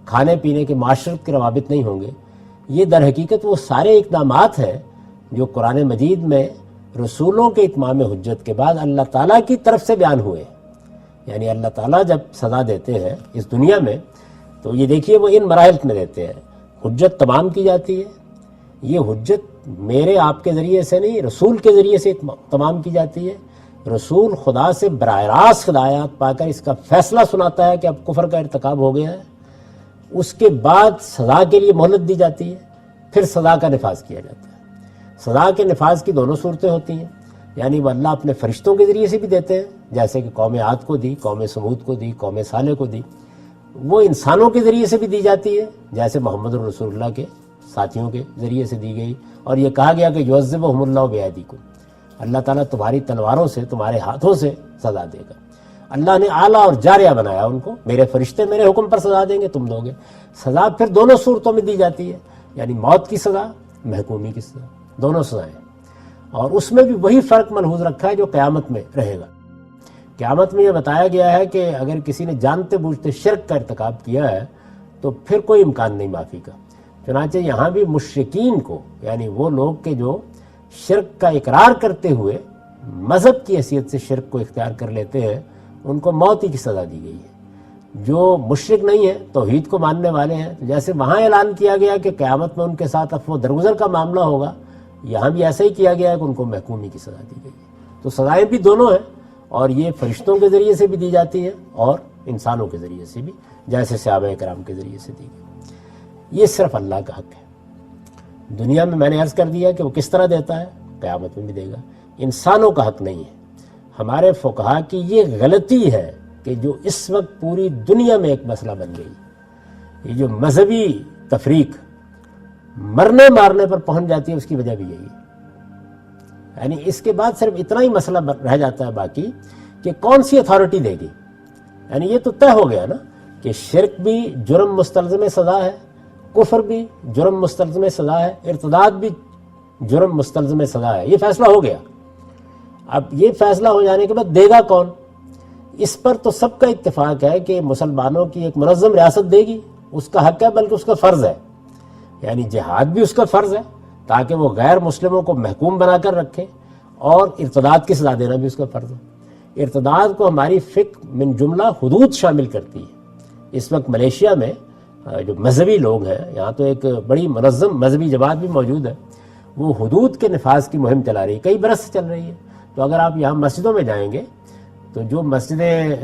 کھانے پینے کے معاشرت کے روابط نہیں ہوں گے۔ یہ در حقیقت وہ سارے اقدامات ہیں جو قرآن مجید میں رسولوں کے اتمام حجت کے بعد اللہ تعالیٰ کی طرف سے بیان ہوئے۔ یعنی اللہ تعالیٰ جب سزا دیتے ہیں اس دنیا میں تو یہ دیکھیے وہ ان مراحل میں دیتے ہیں، حجت تمام کی جاتی ہے، یہ حجت میرے آپ کے ذریعے سے نہیں، رسول کے ذریعے سے تمام کی جاتی ہے۔ رسول خدا سے براہ راست ہدایات پا کر اس کا فیصلہ سناتا ہے کہ اب کفر کا ارتکاب ہو گیا ہے، اس کے بعد سزا کے لیے مہلت دی جاتی ہے، پھر سزا کا نفاذ کیا جاتا ہے۔ سزا کے نفاذ کی دونوں صورتیں ہوتی ہیں، یعنی وہ اللہ اپنے فرشتوں کے ذریعے سے بھی دیتے ہیں، جیسے کہ قوم عاد کو دی، قوم سمود کو دی، قوم صالح کو دی، وہ انسانوں کے ذریعے سے بھی دی جاتی ہے، جیسے محمد رسول اللہ کے ساتھیوں کے ذریعے سے دی گئی، اور یہ کہا گیا کہ یعذبہم اللہ بایدیکم، اللہ تعالیٰ تمہاری تلواروں سے، تمہارے ہاتھوں سے سزا دے گا۔ اللہ نے اعلیٰ اور جاریہ بنایا ان کو، میرے فرشتے میرے حکم پر سزا دیں گے، تم دو گے۔ سزا پھر دونوں صورتوں میں دی جاتی ہے، یعنی موت کی سزا، محکومی کی سزا، دونوں سزائیں، اور اس میں بھی وہی فرق ملحوظ رکھا ہے جو قیامت میں رہے گا۔ قیامت میں یہ بتایا گیا ہے کہ اگر کسی نے جانتے بوجھتے شرک کا ارتکاب کیا ہے تو پھر کوئی امکان نہیں معافی کا۔ چنانچہ یہاں بھی مشرکین کو، یعنی وہ لوگ کہ جو شرک کا اقرار کرتے ہوئے مذہب کی حیثیت سے شرک کو اختیار کر لیتے ہیں، ان کو موت ہی کی سزا دی گئی ہے۔ جو مشرک نہیں ہے، توحید کو ماننے والے ہیں، جیسے وہاں اعلان کیا گیا کہ قیامت میں ان کے ساتھ عفو درگزر کا معاملہ ہوگا، یہاں بھی ایسا ہی کیا گیا ہے کہ ان کو محکومی کی سزا دی گئی ہے۔ تو سزائیں بھی دونوں ہیں، اور یہ فرشتوں کے ذریعے سے بھی دی جاتی ہے اور انسانوں کے ذریعے سے بھی، جیسے صحابہ کرام کے ذریعے سے دی گئی۔ یہ صرف اللہ کا حق ہے۔ دنیا میں نے عرض کر دیا کہ وہ کس طرح دیتا ہے، قیامت میں بھی دے گا۔ انسانوں کا حق نہیں ہے۔ ہمارے فقہا کی یہ غلطی ہے کہ جو اس وقت پوری دنیا میں ایک مسئلہ بن گئی، یہ جو مذہبی تفریق مرنے مارنے پر پہنچ جاتی ہے، اس کی وجہ بھی یہی ہے۔ یعنی اس کے بعد صرف اتنا ہی مسئلہ رہ جاتا ہے باقی کہ کون سی اتھارٹی دے گی۔ یعنی یہ تو طے ہو گیا نا کہ شرک بھی جرم مستلزم سزا ہے، کفر بھی جرم مستلزم سزا ہے، ارتداد بھی جرم مستلزم سزا ہے، یہ فیصلہ ہو گیا۔ اب یہ فیصلہ ہو جانے کے بعد دے گا کون؟ اس پر تو سب کا اتفاق ہے کہ مسلمانوں کی ایک منظم ریاست دے گی، اس کا حق ہے، بلکہ اس کا فرض ہے۔ یعنی جہاد بھی اس کا فرض ہے تاکہ وہ غیر مسلموں کو محکوم بنا کر رکھے، اور ارتداد کی سزا دینا بھی اس کا فرض ہے۔ ارتداد کو ہماری فقہ من جملہ حدود شامل کرتی ہے۔ اس وقت ملیشیا میں جو مذہبی لوگ ہیں، یہاں تو ایک بڑی منظم مذہبی جماعت بھی موجود ہے، وہ حدود کے نفاذ کی مہم چلا رہی ہے، کئی برس سے چل رہی ہے۔ تو اگر آپ یہاں مسجدوں میں جائیں گے تو جو مسجدیں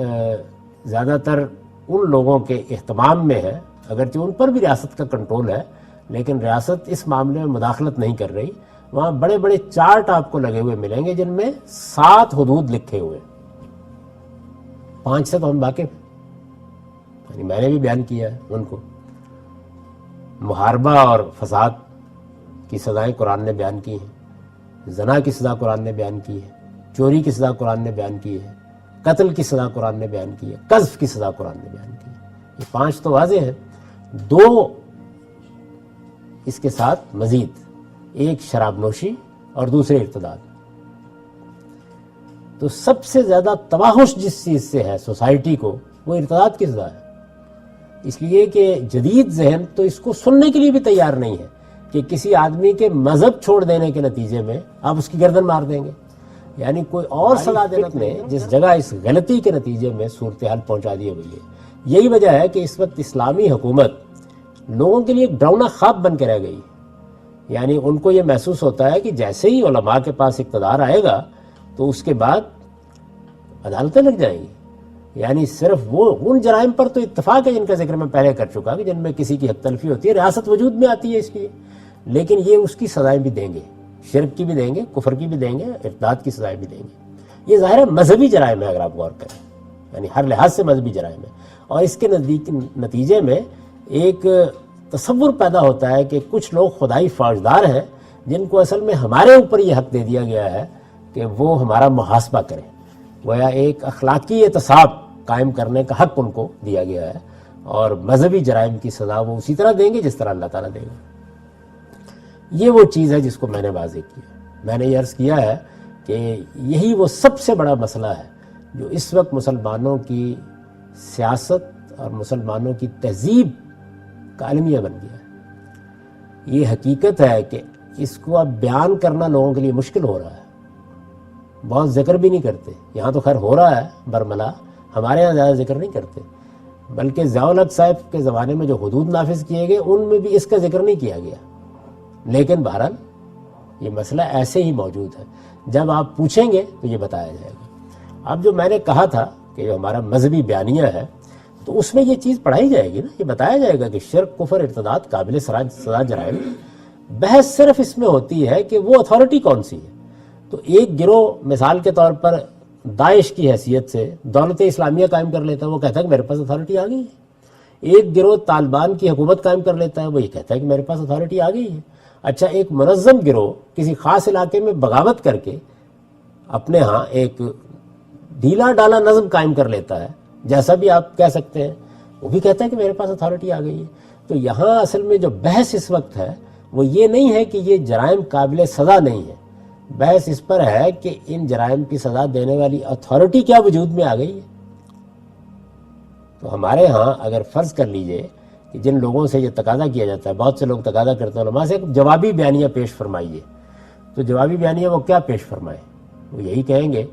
زیادہ تر ان لوگوں کے اہتمام میں ہیں، اگرچہ ان پر بھی ریاست کا کنٹرول ہے لیکن ریاست اس معاملے میں مداخلت نہیں کر رہی، وہاں بڑے بڑے چارٹ آپ کو لگے ہوئے ملیں گے جن میں 7 حدود لکھے ہوئے، 5 سے تو ہم واقف ہیں، یعنی میں نے بھی بیان کیا ہے ان کو۔ محاربہ اور فساد کی سزائیں قرآن نے بیان کی ہیں، زنا کی سزا قرآن نے بیان کی ہے، چوری کی سزا قرآن نے بیان کی ہے، قتل کی سزا قرآن نے بیان کی ہے، قذف کی سزا قرآن نے بیان کی ہے۔ یہ 5 تو واضح ہیں، 2 اس کے ساتھ مزید، ایک شراب نوشی اور دوسرے ارتداد۔ تو سب سے زیادہ تباہش جس چیز سے ہے سوسائٹی کو، وہ ارتداد کی سزا ہے، اس لیے کہ جدید ذہن تو اس کو سننے کے لیے بھی تیار نہیں ہے کہ کسی آدمی کے مذہب چھوڑ دینے کے نتیجے میں آپ اس کی گردن مار دیں گے۔ یعنی کوئی اور سزا دینا نے جس جگہ اس غلطی کے نتیجے میں صورتحال پہنچا دی ہوئی ہے۔ یہی وجہ ہے کہ اس وقت اسلامی حکومت لوگوں کے لیے ایک ڈراؤنا خواب بن کے رہ گئی۔ یعنی ان کو یہ محسوس ہوتا ہے کہ جیسے ہی علماء کے پاس اقتدار آئے گا تو اس کے بعد عدالتیں لگ جائیں گی۔ یعنی صرف وہ ان جرائم پر تو اتفاق ہے جن کا ذکر میں پہلے کر چکا کہ جن میں کسی کی حق تلفی ہوتی ہے، ریاست وجود میں آتی ہے اس لیے، لیکن یہ اس کی سزائیں بھی دیں گے، شرک کی بھی دیں گے، کفر کی بھی دیں گے، ارتداد کی سزائیں بھی دیں گے۔ یہ ظاہر ہے مذہبی جرائم ہے اگر آپ غور کریں، یعنی ہر لحاظ سے مذہبی جرائم ہے، اور اس کے نتیجے میں ایک تصور پیدا ہوتا ہے کہ کچھ لوگ خدائی فوجدار ہیں جن کو اصل میں ہمارے اوپر یہ حق دے دیا گیا ہے کہ وہ ہمارا محاسبہ کریں، گویا ایک اخلاقی احتساب قائم کرنے کا حق ان کو دیا گیا ہے۔ اور مذہبی جرائم کی سزا وہ اسی طرح دیں گے جس طرح اللہ تعالیٰ دے گا۔ یہ وہ چیز ہے جس کو میں نے واضح کیا۔ میں نے یہ عرض کیا ہے کہ یہی وہ سب سے بڑا مسئلہ ہے جو اس وقت مسلمانوں کی سیاست اور مسلمانوں کی تہذیب کا المیہ بن گیا ہے۔ یہ حقیقت ہے کہ اس کو اب بیان کرنا لوگوں کے لیے مشکل ہو رہا ہے، بہت ذکر بھی نہیں کرتے۔ یہاں تو خیر ہو رہا ہے برملا، ہمارے یہاں زیادہ ذکر نہیں کرتے، بلکہ ضیاء الحق صاحب کے زمانے میں جو حدود نافذ کیے گئے ان میں بھی اس کا ذکر نہیں کیا گیا، لیکن بہرحال یہ مسئلہ ایسے ہی موجود ہے۔ جب آپ پوچھیں گے تو یہ بتایا جائے گا۔ اب جو میں نے کہا تھا کہ جو ہمارا مذہبی بیانیہ ہے تو اس میں یہ چیز پڑھائی جائے گی نا، یہ بتایا جائے گا کہ شرک، کفر، ارتداد قابل سزا جرائم۔ بحث صرف اس میں ہوتی ہے کہ وہ اتھارٹی کون سی ہے۔ تو ایک گروہ مثال کے طور پر داعش کی حیثیت سے دولت اسلامیہ قائم کر لیتا ہے، وہ کہتا ہے کہ میرے پاس اتھارٹی آ گئی ہے۔ ایک گروہ طالبان کی حکومت قائم کر لیتا ہے، وہ یہ کہتا ہے کہ میرے پاس اتھارٹی آ گئی ہے۔ اچھا، ایک منظم گروہ کسی خاص علاقے میں بغاوت کر کے اپنے ہاں ایک ڈھیلا ڈالا نظم قائم کر لیتا ہے، جیسا بھی آپ کہہ سکتے ہیں، وہ بھی کہتا ہے کہ میرے پاس اتھارٹی آ گئی ہے۔ تو یہاں اصل میں جو بحث اس وقت ہے وہ یہ نہیں ہے کہ یہ جرائم قابل سزا نہیں ہے، بحث اس پر ہے کہ ان جرائم کی سزا دینے والی اتھارٹی کیا وجود میں آ گئی ہے۔ تو ہمارے ہاں اگر فرض کر لیجئے کہ جن لوگوں سے یہ تقاضا کیا جاتا ہے، بہت سے لوگ تقاضا کرتے ہیں علماء سے جوابی بیانیہ پیش فرمائیے، تو جوابی بیانیہ وہ کیا پیش فرمائے؟ وہ یہی کہیں گے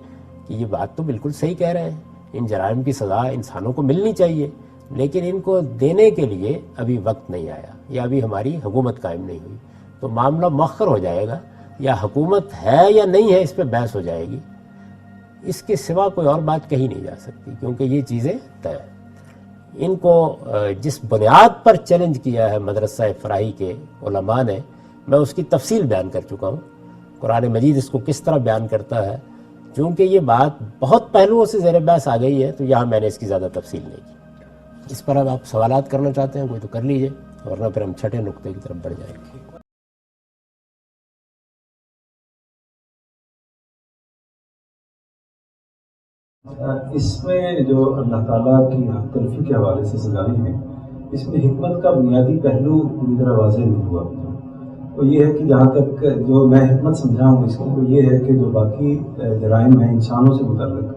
کہ یہ بات تو بالکل صحیح کہہ رہے ہیں، ان جرائم کی سزا انسانوں کو ملنی چاہیے، لیکن ان کو دینے کے لیے ابھی وقت نہیں آیا یا ابھی ہماری حکومت قائم نہیں ہوئی۔ تو معاملہ مؤخر ہو جائے گا، یا حکومت ہے یا نہیں ہے اس پہ بحث ہو جائے گی، اس کے سوا کوئی اور بات کہی نہیں جا سکتی، کیونکہ یہ چیزیں طے ہیں۔ ان کو جس بنیاد پر چیلنج کیا ہے مدرسہ فراہی کے علماء نے، میں اس کی تفصیل بیان کر چکا ہوں۔ قرآن مجید اس کو کس طرح بیان کرتا ہے، چونکہ یہ بات بہت پہلوؤں سے زیر بحث آ گئی ہے تو یہاں میں نے اس کی زیادہ تفصیل نہیں کی۔ اس پر اب آپ سوالات کرنا چاہتے ہیں کوئی تو کر لیجئے، ورنہ پھر ہم چھٹے نقطے کی طرف بڑھ جائیں گے۔ اس میں جو اللہ تعالیٰ کی حق تلفی کے حوالے سے سزائیں ہیں، اس میں حکمت کا بنیادی پہلو پوری طرح واضح نہیں ہوا۔ تو یہ ہے کہ جہاں تک جو میں حکمت سمجھا ہوں اس کی، وہ یہ ہے کہ جو باقی جرائم ہیں انسانوں سے متعلق،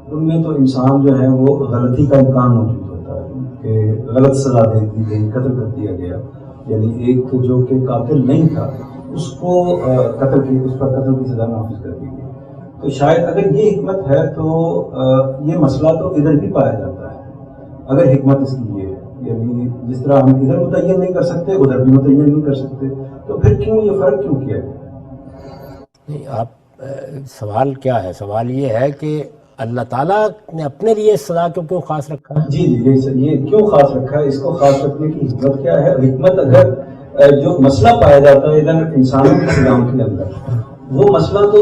ان میں تو انسان جو ہے وہ غلطی کا امکان موجود ہوتا ہے کہ غلط سزا دے دی گئی، قتل کر دیا گیا، یعنی ایک جو کہ قاتل نہیں تھا اس کو قتل کی، اس پر قتل کی سزا نافذ کر دی گئی۔ تو شاید اگر یہ حکمت ہے تو یہ مسئلہ تو ادھر بھی پایا جاتا ہے، اگر حکمت اس کی یہ ہے، یعنی جس طرح ہم ادھر متعین نہیں کر سکتے ادھر بھی متعین نہیں کر سکتے، تو پھر کیوں یہ فرق کیوں کیا گیا؟ نہیں، آپ سوال کیا ہے؟ سوال یہ ہے کہ اللہ تعالیٰ نے اپنے لیے اس سزا کو کیوں خاص رکھا ہے؟ جی یہ کیوں خاص رکھا ہے، اس کو خاص رکھنے کی حکمت کیا ہے؟ حکمت اگر جو مسئلہ پایا جاتا ہے ادھر انسانوں کے نظام کے اندر، وہ مسئلہ تو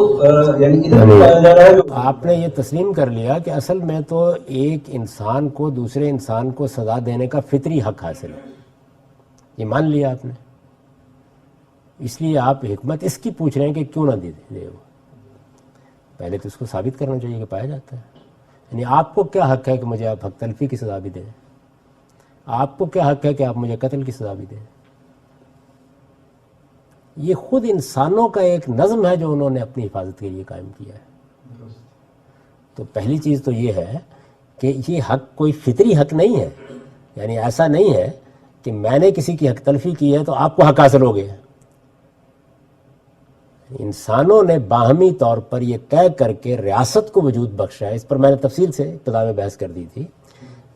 یعنی ادھر پایا جا رہا ہے۔ آپ نے یہ تسلیم کر لیا کہ اصل میں تو ایک انسان کو دوسرے انسان کو سزا دینے کا فطری حق حاصل ہے، یہ مان لیا آپ نے، اس لیے آپ حکمت اس کی پوچھ رہے ہیں کہ کیوں نہ دے وہ۔ پہلے تو اس کو ثابت کرنا چاہیے کہ پایا جاتا ہے۔ یعنی آپ کو کیا حق ہے کہ مجھے آپ حق تلفی کی سزا بھی دیں؟ آپ کو کیا حق ہے کہ آپ مجھے قتل کی سزا بھی دیں؟ یہ خود انسانوں کا ایک نظم ہے جو انہوں نے اپنی حفاظت کے لیے قائم کیا ہے۔ تو پہلی چیز تو یہ ہے کہ یہ حق کوئی فطری حق نہیں ہے، یعنی ایسا نہیں ہے کہ میں نے کسی کی حق تلفی کی ہے تو آپ کو حق حاصل ہو گیا۔ انسانوں نے باہمی طور پر یہ طے کر کے ریاست کو وجود بخشا ہے۔ اس پر میں نے تفصیل سے ابتدا میں بحث کر دی تھی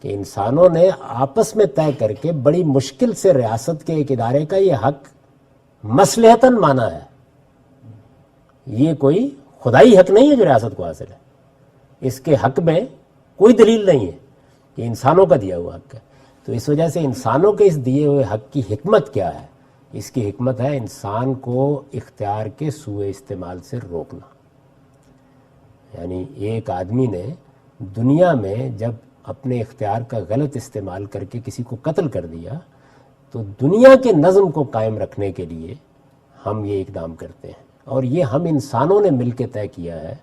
کہ انسانوں نے آپس میں طے کر کے بڑی مشکل سے ریاست کے ایک ادارے کا یہ حق مصلحتاً مانا ہے۔ یہ کوئی خدائی حق نہیں ہے جو ریاست کو حاصل ہے، اس کے حق میں کوئی دلیل نہیں ہے، یہ انسانوں کا دیا ہوا حق ہے۔ تو اس وجہ سے انسانوں کے اس دیے ہوئے حق کی حکمت کیا ہے؟ اس کی حکمت ہے انسان کو اختیار کے سوء استعمال سے روکنا۔ یعنی ایک آدمی نے دنیا میں جب اپنے اختیار کا غلط استعمال کر کے کسی کو قتل کر دیا تو دنیا کے نظم کو قائم رکھنے کے لیے ہم یہ اقدام کرتے ہیں، اور یہ ہم انسانوں نے مل کے طے کیا ہے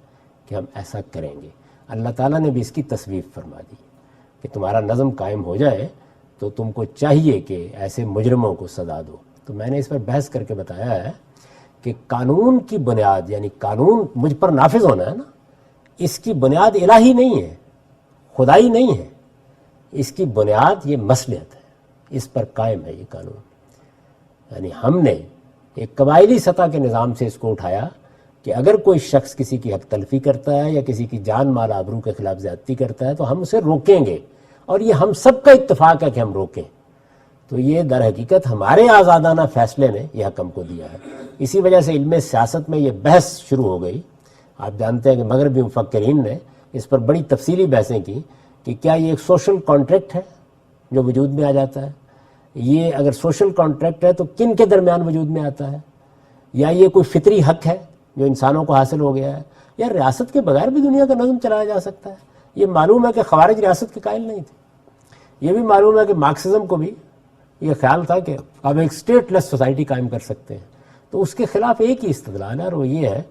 کہ ہم ایسا کریں گے۔ اللہ تعالیٰ نے بھی اس کی تصویب فرما دی کہ تمہارا نظم قائم ہو جائے تو تم کو چاہیے کہ ایسے مجرموں کو سزا دو. تو میں نے اس پر بحث کر کے بتایا ہے کہ قانون کی بنیاد، یعنی قانون مجھ پر نافذ ہونا ہے نا، اس کی بنیاد الہی نہیں ہے، خدائی نہیں ہے، اس کی بنیاد یہ مصلحت ہے، اس پر قائم ہے یہ قانون. یعنی ہم نے ایک قبائلی سطح کے نظام سے اس کو اٹھایا کہ اگر کوئی شخص کسی کی حق تلفی کرتا ہے یا کسی کی جان مال آبرو کے خلاف زیادتی کرتا ہے تو ہم اسے روکیں گے، اور یہ ہم سب کا اتفاق ہے کہ ہم روکیں. تو یہ در حقیقت ہمارے آزادانہ فیصلے نے یہ حق ہم کو دیا ہے. اسی وجہ سے علم سیاست میں یہ بحث شروع ہو گئی. آپ جانتے ہیں کہ مغربی مفکرین نے اس پر بڑی تفصیلی بحثیں کی کہ کیا یہ ایک سوشل کانٹریکٹ ہے جو وجود میں آ جاتا ہے، یہ اگر سوشل کانٹریکٹ ہے تو کن کے درمیان وجود میں آتا ہے، یا یہ کوئی فطری حق ہے جو انسانوں کو حاصل ہو گیا ہے، یا ریاست کے بغیر بھی دنیا کا نظم چلایا جا سکتا ہے. یہ معلوم ہے کہ خوارج ریاست کے قائل نہیں تھے. یہ بھی معلوم ہے کہ مارکسزم کو بھی یہ خیال تھا کہ اب ایک اسٹیٹ لیس سوسائٹی قائم کر سکتے ہیں. تو اس کے خلاف ایک ہی استدلال ہے، اور وہ یہ ہے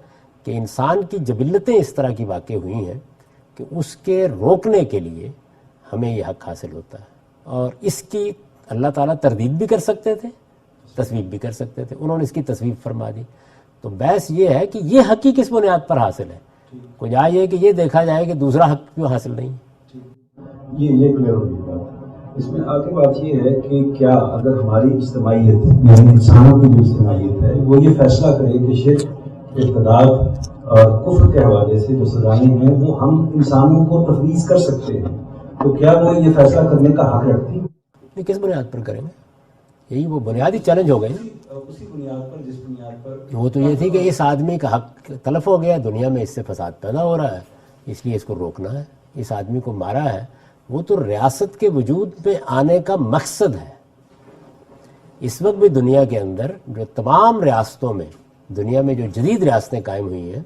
کہ انسان کی جبلتیں اس طرح کی واقع ہوئی ہیں کہ اس کے روکنے کے لیے ہمیں یہ حق حاصل ہوتا ہے. اور اس کی اللہ تعالیٰ تردید بھی کر سکتے تھے، تصویب بھی کر سکتے تھے. انہوں نے اس کی تصویب فرما دی. تو بحث یہ ہے کہ یہ حق ہی کس بنیاد پر حاصل ہے. کچھ یہ کہ یہ دیکھا جائے کہ دوسرا حق کیوں حاصل نہیں. یہ کلیئر ہوگی بات. اس میں آگے بات یہ ہے کہ کیا اگر ہماری اجتماعیت یعنی انسانوں کی جو اجتماعیت ہے وہ یہ فیصلہ کرے کہ شرک، ارتداد اور کفر کے حوالے سے جو سزائیں ہیں وہ ہم انسانوں کو تفویض کر سکتے ہیں، تو کیا وہ یہ فیصلہ کرنے کا حق رکھتی؟ یہ کس بنیاد پر کریں گے؟ یہی وہ بنیادی چیلنج ہو گئی. اسی بنیاد پر جس بنیاد پر وہ تو یہ تھی کہ اس آدمی کا حق تلف ہو گیا، دنیا میں اس سے فساد پیدا ہو رہا ہے، اس لیے اس کو روکنا ہے. اس آدمی کو مارا ہے، وہ تو ریاست کے وجود میں آنے کا مقصد ہے. اس وقت بھی دنیا کے اندر جو تمام ریاستوں میں، دنیا میں جو جدید ریاستیں قائم ہوئی ہیں،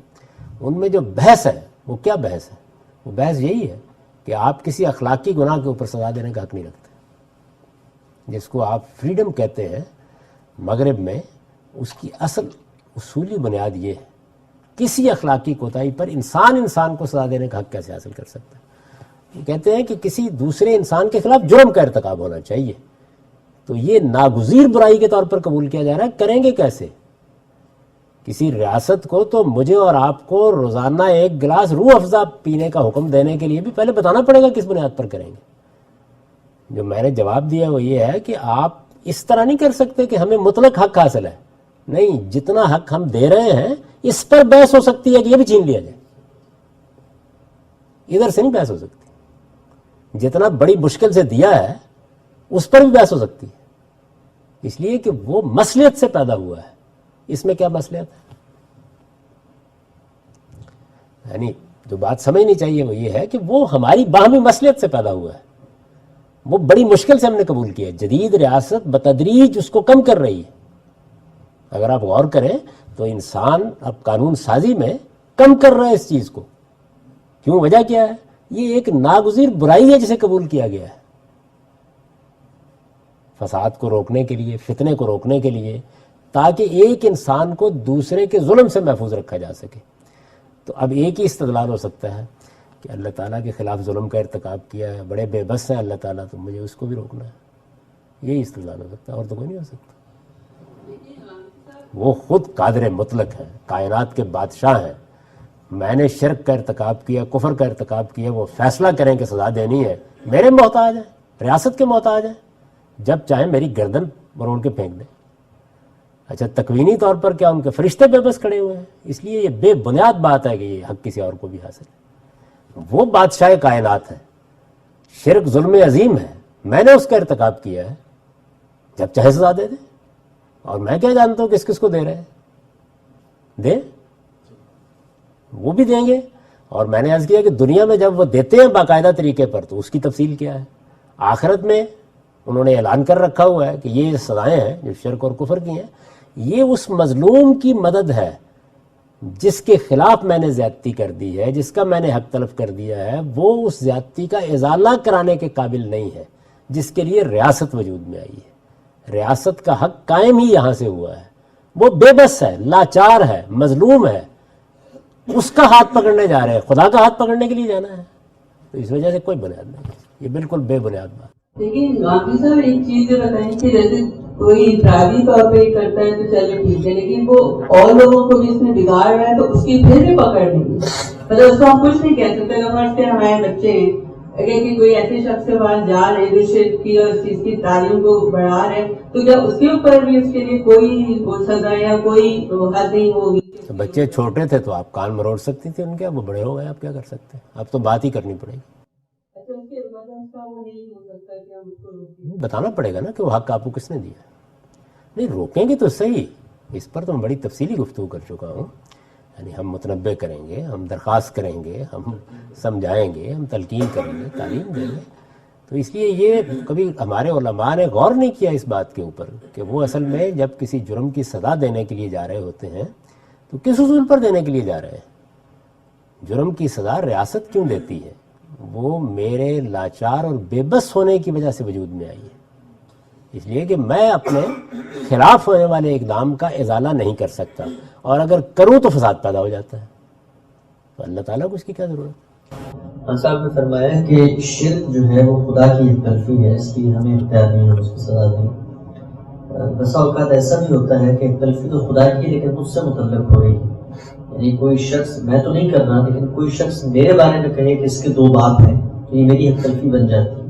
ان میں جو بحث ہے وہ کیا بحث ہے؟ وہ بحث یہی ہے کہ آپ کسی اخلاقی گناہ کے اوپر سزا دینے کا حق نہیں رکھتے، جس کو آپ فریڈم کہتے ہیں. مغرب میں اس کی اصل اصولی بنیاد یہ ہے، کسی اخلاقی کوتاہی پر انسان کو سزا دینے کا حق کیسے حاصل کر سکتا ہے؟ وہ کہتے ہیں کہ کسی دوسرے انسان کے خلاف جرم کا ارتکاب ہونا چاہیے. تو یہ ناگزیر برائی کے طور پر قبول کیا جا رہا ہے. کریں گے کیسے؟ کسی ریاست کو تو مجھے اور آپ کو روزانہ ایک گلاس روح افزا پینے کا حکم دینے کے لیے بھی پہلے بتانا پڑے گا کس بنیاد پر کریں گے. جو میں نے جواب دیا وہ یہ ہے کہ آپ اس طرح نہیں کر سکتے کہ ہمیں مطلق حق حاصل ہے. نہیں، جتنا حق ہم دے رہے ہیں اس پر بحث ہو سکتی ہے کہ یہ بھی چھین لیا جائے. ادھر سے نہیں بحث ہو سکتی. جتنا بڑی مشکل سے دیا ہے اس پر بھی بحث ہو سکتی ہے، اس لیے کہ وہ مصلحت سے پیدا ہوا ہے. اس میں کیا مصلحت ہے؟ یعنی جو بات سمجھنی چاہیے وہ یہ ہے کہ وہ ہماری باہمی مصلحت سے پیدا ہوا ہے. وہ بڑی مشکل سے ہم نے قبول کیا. جدید ریاست بتدریج اس کو کم کر رہی ہے. اگر آپ غور کریں تو انسان اب قانون سازی میں کم کر رہا ہے اس چیز کو. کیوں؟ وجہ کیا ہے؟ یہ ایک ناگزیر برائی ہے جسے قبول کیا گیا ہے. فساد کو روکنے کے لیے، فتنے کو روکنے کے لیے، تاکہ ایک انسان کو دوسرے کے ظلم سے محفوظ رکھا جا سکے. تو اب ایک ہی استدلال ہو سکتا ہے کہ اللہ تعالیٰ کے خلاف ظلم کا ارتکاب کیا ہے، بڑے بے بس ہیں اللہ تعالیٰ، تو مجھے اس کو بھی روکنا ہے. یہی استدلال ہو سکتا ہے، اور تو کوئی نہیں ہو سکتا. وہ خود قادر مطلق ہیں، کائنات کے بادشاہ ہیں. میں نے شرک کا ارتکاب کیا، کفر کا ارتکاب کیا، وہ فیصلہ کریں کہ سزا دینی ہے. میرے محتاج ہیں، ریاست کے محتاج ہیں، جب چاہیں میری گردن مروڑ کے پھینک دیں. اچھا، تکوینی طور پر کیا ان کے فرشتے بے بس کھڑے ہوئے ہیں؟ اس لیے یہ بے بنیاد بات ہے کہ یہ حق کسی اور کو بھی حاصل ہے. وہ بادشاہ کائنات ہے. شرک ظلم عظیم ہے، میں نے اس کا ارتکاب کیا ہے، جب چاہے سزا دے دیں. اور میں کیا جانتا ہوں کس کس کو دے رہے ہیں؟ دیں، وہ بھی دیں گے. اور میں نے عرض کیا کہ دنیا میں جب وہ دیتے ہیں باقاعدہ طریقے پر تو اس کی تفصیل کیا ہے. آخرت میں انہوں نے اعلان کر رکھا ہوا ہے کہ یہ سزائیں ہیں جو شرک اور کفر کی ہیں، یہ اس مظلوم کی مدد ہے جس کے خلاف میں نے زیادتی کر دی ہے، جس کا میں نے حق تلف کر دیا ہے. وہ اس زیادتی کا ازالہ کرانے کے قابل نہیں ہے جس کے لیے ریاست وجود میں آئی ہے. ریاست کا حق قائم ہی یہاں سے ہوا ہے. وہ بے بس ہے، لاچار ہے، مظلوم ہے. اس کا ہاتھ پکڑنے جا رہے ہیں، خدا کا ہاتھ پکڑنے کے لیے جانا ہے. تو اس وجہ سے کوئی بنیاد نہیں، یہ بالکل بے بنیاد بات. لیکن غامدی صاحب ایک چیز بتائیں کہ جیسے کوئی انفرادی طور پہ کرتا ہے تو چلے ٹھیک ہے، لیکن وہ اور لوگوں کو بھی اس میں بگاڑ رہا ہے تو اس کی پھر بھی پکڑ نہیں ہے، مطلب اس کو ہم کچھ نہیں کہہ سکتے. فرض کے ہمارے بچے ہیں، اگر کہ کوئی ایسے شخص کے پاس جا رہے جو شرک کی اور اس چیز کی تعلیم کو بڑھا رہے تو کیا اس کے اوپر بھی اس کے لیے کوئی سزا یا کوئی حد نہیں ہوگی؟ تو بچے چھوٹے تھے تو آپ کان مروڑ سکتی تھی ان کے، اب وہ بڑے ہو گئے، آپ کیا کر سکتے ہیں؟ اب تو بات ہی کرنی پڑے گی. بتانا پڑے گا نا کہ وہ حق آپ کو کس نے دیا. نہیں روکیں گے تو صحیح، اس پر تو میں بڑی تفصیلی گفتگو کر چکا ہوں. یعنی ہم متنبع کریں گے، ہم درخواست کریں گے، ہم سمجھائیں گے، ہم تلقین کریں گے، تعلیم دیں گے. تو اس لیے یہ کبھی ہمارے علماء نے غور نہیں کیا اس بات کے اوپر کہ وہ اصل میں جب کسی جرم کی سزا دینے کے لیے جا رہے ہوتے ہیں تو کس اصول پر دینے کے لیے جا رہے ہیں. جرم کی سزا ریاست کیوں دیتی ہے؟ وہ میرے لاچار اور بے بس ہونے کی وجہ سے وجود میں آئی ہے، اس لیے کہ میں اپنے خلاف ہونے والے اقدام کا ازالہ نہیں کر سکتا، اور اگر کروں تو فساد پیدا ہو جاتا ہے. تو اللہ تعالیٰ کو اس کی کیا ضرورت؟ صاحب نے فرمایا کہ شرک جو ہے وہ خدا کی ایک تلفی ہے، اس کی ہمیں اختیار نہیں ہے اس کی سزا دیں. بسا اوقات ایسا بھی ہوتا ہے کہ ایک تلفی تو خدا کی ہے لیکن مجھ سے متعلق ہو رہی ہے. یعنی کوئی شخص، میں تو نہیں کر رہا لیکن کوئی شخص میرے بارے میں کہے کہ اس کے 2 باپ ہیں تو یہ میری ایک تلفی بن جاتی ہے.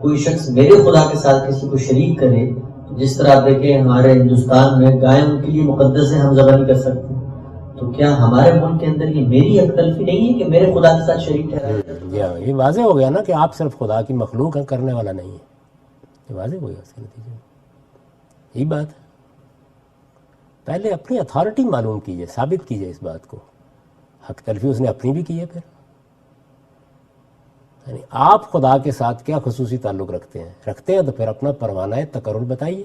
کوئی شخص میرے خدا کے ساتھ کسی کو شریک کرے، جس طرح آپ دیکھیں ہمارے ہندوستان میں گائے ان کے لیے مقدس ہے، ہم ذبح نہیں کر سکتے، تو کیا ہمارے ملک کے اندر یہ میری ایک تلفی نہیں ہے کہ میرے خدا کے ساتھ شریک ٹھہرایا؟ یہ واضح ہو گیا نا کہ آپ صرف خدا کی مخلوق ہیں، کرنے والا نہیں ہے. یہ واضح ہو گیا اس کے نتیجے میں. یہی بات ہے. پہلے اپنی اتھارٹی معلوم کیجئے، ثابت کیجئے اس بات کو. حق تلفی اس نے اپنی بھی کی ہے. پھر یعنی آپ خدا کے ساتھ کیا خصوصی تعلق رکھتے ہیں تو پھر اپنا پروانہ تقرر بتائیے.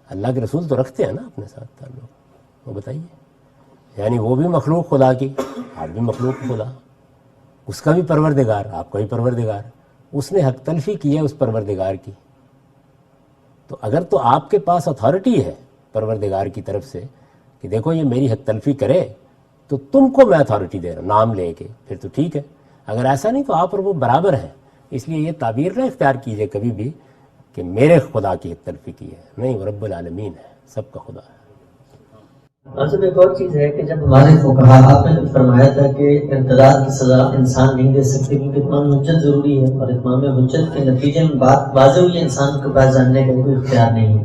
اللہ کے رسول تو رکھتے ہیں نا اپنے ساتھ تعلق، وہ بتائیے. یعنی وہ بھی مخلوق خدا کی، آپ بھی مخلوق خدا، اس کا بھی پروردگار، آپ کا بھی پروردگار. اس نے حق تلفی کی ہے اس پروردگار کی. تو اگر تو آپ کے پاس اتھارٹی ہے پروردگار کی طرف سے کہ دیکھو یہ میری حق تلفی کرے تو تم کو میں اتھارٹی دے رہا ہوں نام لے کے، پھر تو ٹھیک ہے. اگر ایسا نہیں تو آپ اور وہ برابر ہیں. اس لیے یہ تعبیر نہ اختیار کیجئے کبھی بھی کہ میرے خدا کی حق تلفی کی ہے. نہیں، وہ رب العالمین ہے، سب کا خدا ہے. صاحب ایک اور چیز ہے کہ جب ہمارے فقہا، آپ نے فرمایا تھا کہ ارتداد کی سزا انسان نہیں دے سکتے کیونکہ اتمام حجت ضروری ہے، اور اتمام حجت کے نتیجے میں بات واضح ہوئی ہے انسان کے پاس جاننے کا کوئی اختیار نہیں ہے.